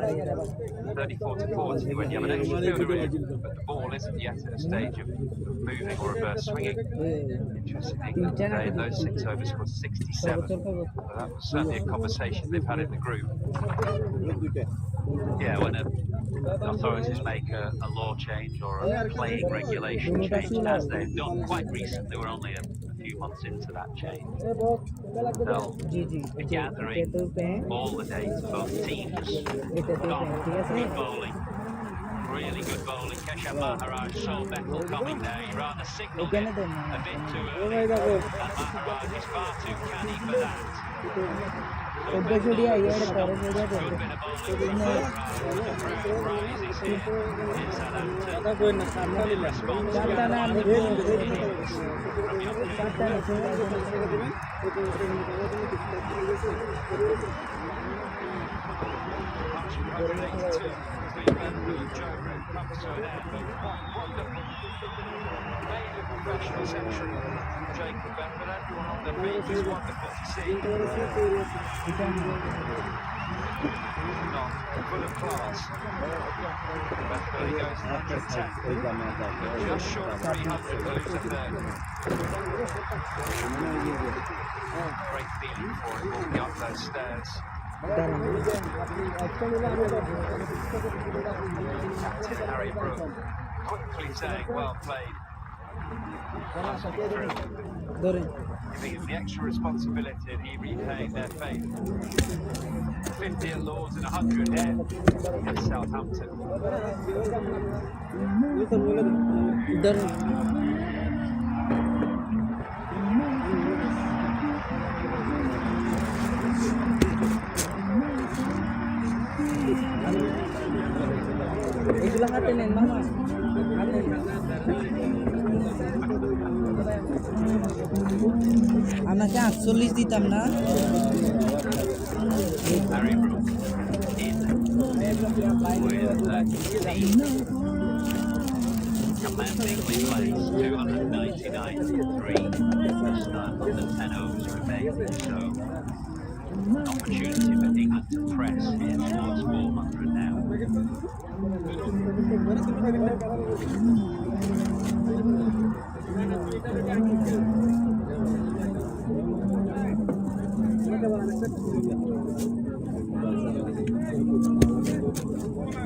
34 to 40 when you have an extra fielder in, but the ball isn't yet at a stage of moving or reverse swinging. Interesting, England today in those 6 overs was 67. So that was certainly a conversation they've had in the group. Yeah, when the authorities make a law change or a playing regulation change, as they've done quite recently, we're only a few months into that change. They'll be gathering all the data, both teams. Good bowling, really good bowling. Keshav Maharaj saw Bethell coming there. He rather signalled it a bit too early, and Maharaj is far too canny for that. Good bit of bowling from rises here in Southampton. Response from professional century, Jacob Bethell. Everyone on the beach is wonderful to see. Not full of class. Bethell, he goes 110. Just short of 300 to lose a third. Great feeling for him walking up those stairs. Captain Harry Brook quickly saying, well played. Giving him the extra responsibility and he repaid their faith. 50 at Lords and 100 here at Southampton. এগুলো হাতে নেন মামা আমাকে 48 দিতাম না Harry Brook in with commandingly placed 299 to 3. Just under 10 overs remaining, so an opportunity for England to press here towards 400 now.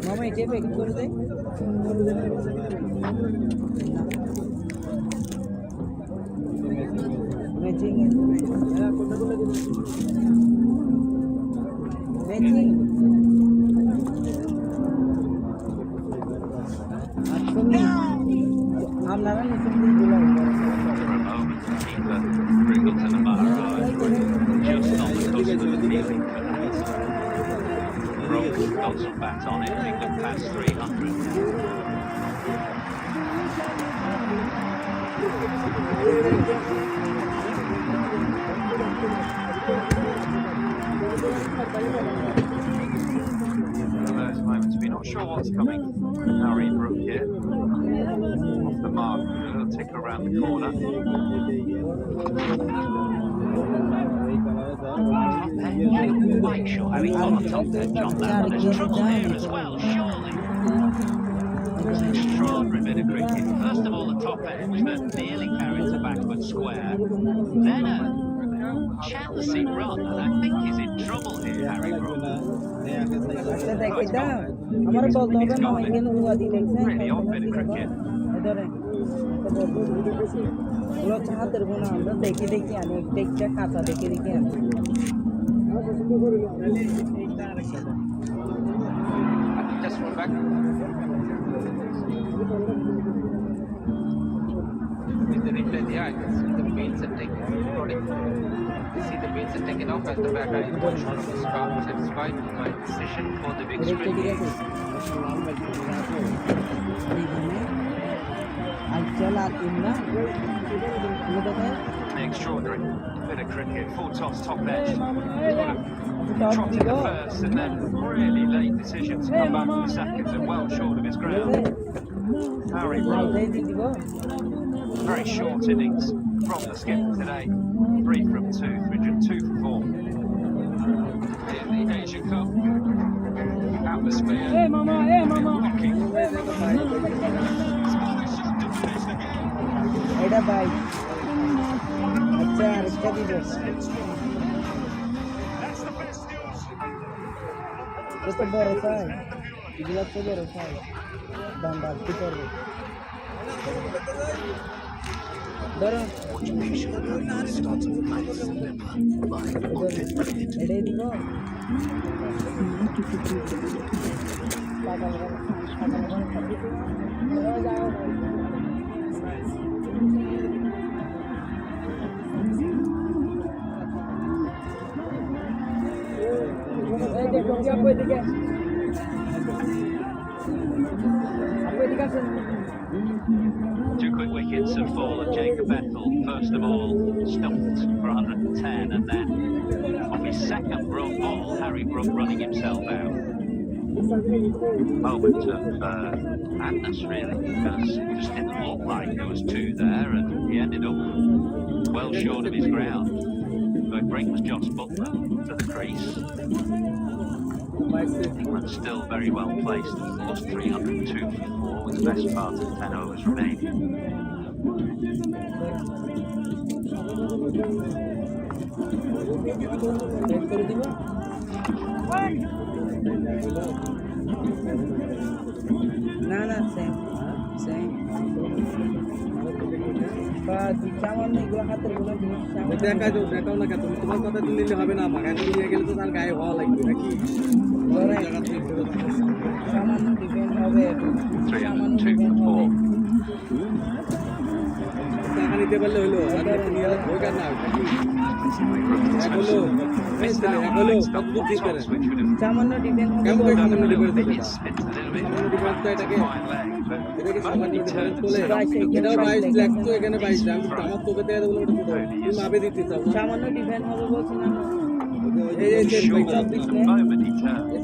মামা এটা packet করে দে ম্যাচিং ম্যাচিং আপনারা নিচেন দিয়ে দিলাম Briggleton and Maharaj just on the cusp of appealing for that. Brook got some bat on it, England past 300 now. Those moments, we're not sure what's coming. Harry Brook here, off the mark, a little ticker around the corner. Not quite sure how he got on top there, John. That one is trouble here as well, surely. It's an extraordinary bit of cricket. First of all, the top edge that nearly carries a backward square. Then a Chelsea run, and I think he's in trouble here, Harry Brook. আচ্ছা দেখি দা আমার বলতে হবে না এখানে ওয়াদি দেখছেন Really odd bit of cricket. ধরে ওগুলো চাহাতের বোনা আমরা দেখে দেখে আনি দেখতে কাঁচা দেখে দেখে আনি Just one back. With the replay, yeah, I can see the beans are taken. You see the beans are taken off as the batter is one shot of the scarf. Satisfied with my decision for the victory. Extraordinary bit of cricket. Full toss, top edge. Trotted the first and then really late decision to come back for the second and well short of his ground. Harry Brook. Very short innings from the skipper today. 3 from 2, 302 for 4. In the Asian Cup, atmosphere. Hey mama, Looking. এটা ভাই আচ্ছা আরেকটা দিব এটা বড় size এগুলো তো বড় সাইজ দাম বাড়তে পারবে ধরো এটাই দিব Two quick wickets have fallen. Jacob Bethell, first of all, stumped for 110, and then on his second ball, Harry Brook running himself out. Moment of madness, really, because it just didn't look like there was two there, and he ended up well short of his ground. So it brings Josh Butler to the crease. England still very well placed, plus 302 for 4 with the best part of 10 overs remaining. না না same same বা কেমন এগুলো হাতের গুলো দেখাও না কেন তোমার কথা নিলে হবে না আমার এখন নিয়ে গেলে তো তার গায়ে হওয়া লাগবে নাকি সামান্য ডিপেন্ড হবে সামান্য ডিপেন্ড হবে টাকা নিতে পারলে হলো আর নিয়ে হোক আর না হলো কতদূর ঠিক করে সামান্য ডিপেন্ড হবে কেমন সামান্য ডিফারেন্স হবে সামান্য ডিফারেন্স তো এটাকে এটাকে সামান্য ডিফারেন্স বলে এটাও 22 লাখ তো এখানে 22 লাখ আমার তোকে দেয়া দেবো ওটা ছোট তুমি মাপে দিতে চাও সামান্য ডিপেন্ড হবে বলছি না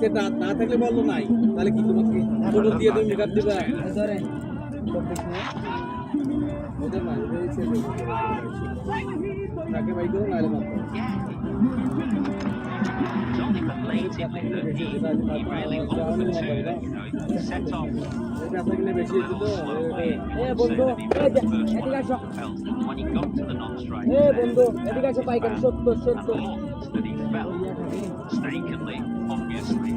সেটা না থাকলে বললো নাই তাহলে কি তোমাকে ছোট দিয়ে তুমি মেকআপ দিবা ধরেন ওদের না তাকে ভাই করো নাহলে মাত্র It's only belatedly that he really looked for two, that, you know, he set off বেশি a little slowly. বন্ধু When he got to the non-strike, বন্ধু এদিকে আসো পাইকারি 70 that he felt mistakenly, obviously,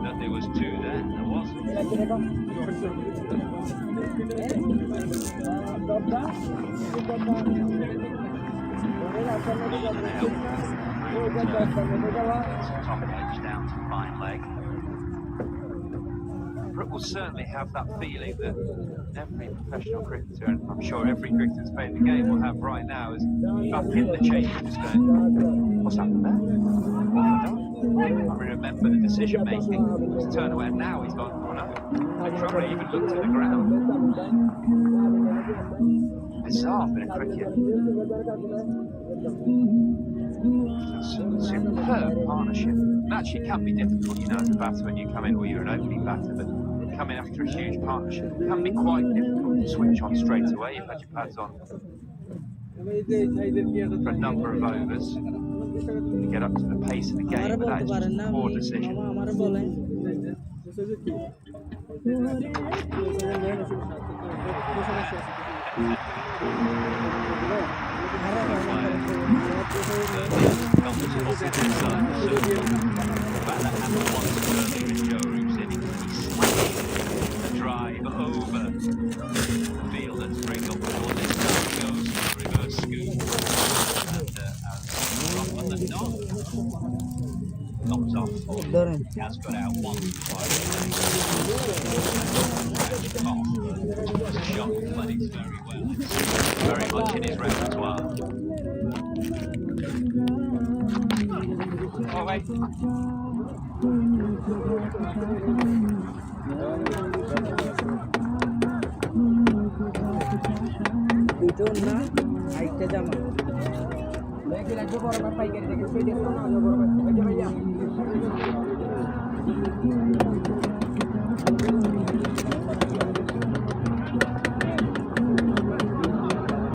that there was two there. There wasn't. Top edge down to fine leg. Brook will certainly have that feeling that every professional cricketer, and I'm sure every cricketer that's played the game will have right now, is back in the change room just going, what's happened there? What have I done? I remember the decision making. Just turn away, and now he's gone, oh no. I probably even looked at the ground. Bizarre bit of cricket. Superb partnership. It actually can be difficult, you know, as a batter when you come in, or you're an opening batter, but coming after a huge partnership it can be quite difficult to switch on straight away. You've had your pads on for a number of overs to get up to the pace of the game, but that's just a poor decision. Drive over the field and bring up the ball. This time he goes for the reverse scoop. And drop on the knock. Knocked off. He has got out one. It's a shot, but it's very well. It's very much in his repertoire. Oh, wait. দুটো না আইটা জামা দেখি লাগবে বড় পাইকারি দেখে সেই দেখো না বড় ভাই ভাইয়া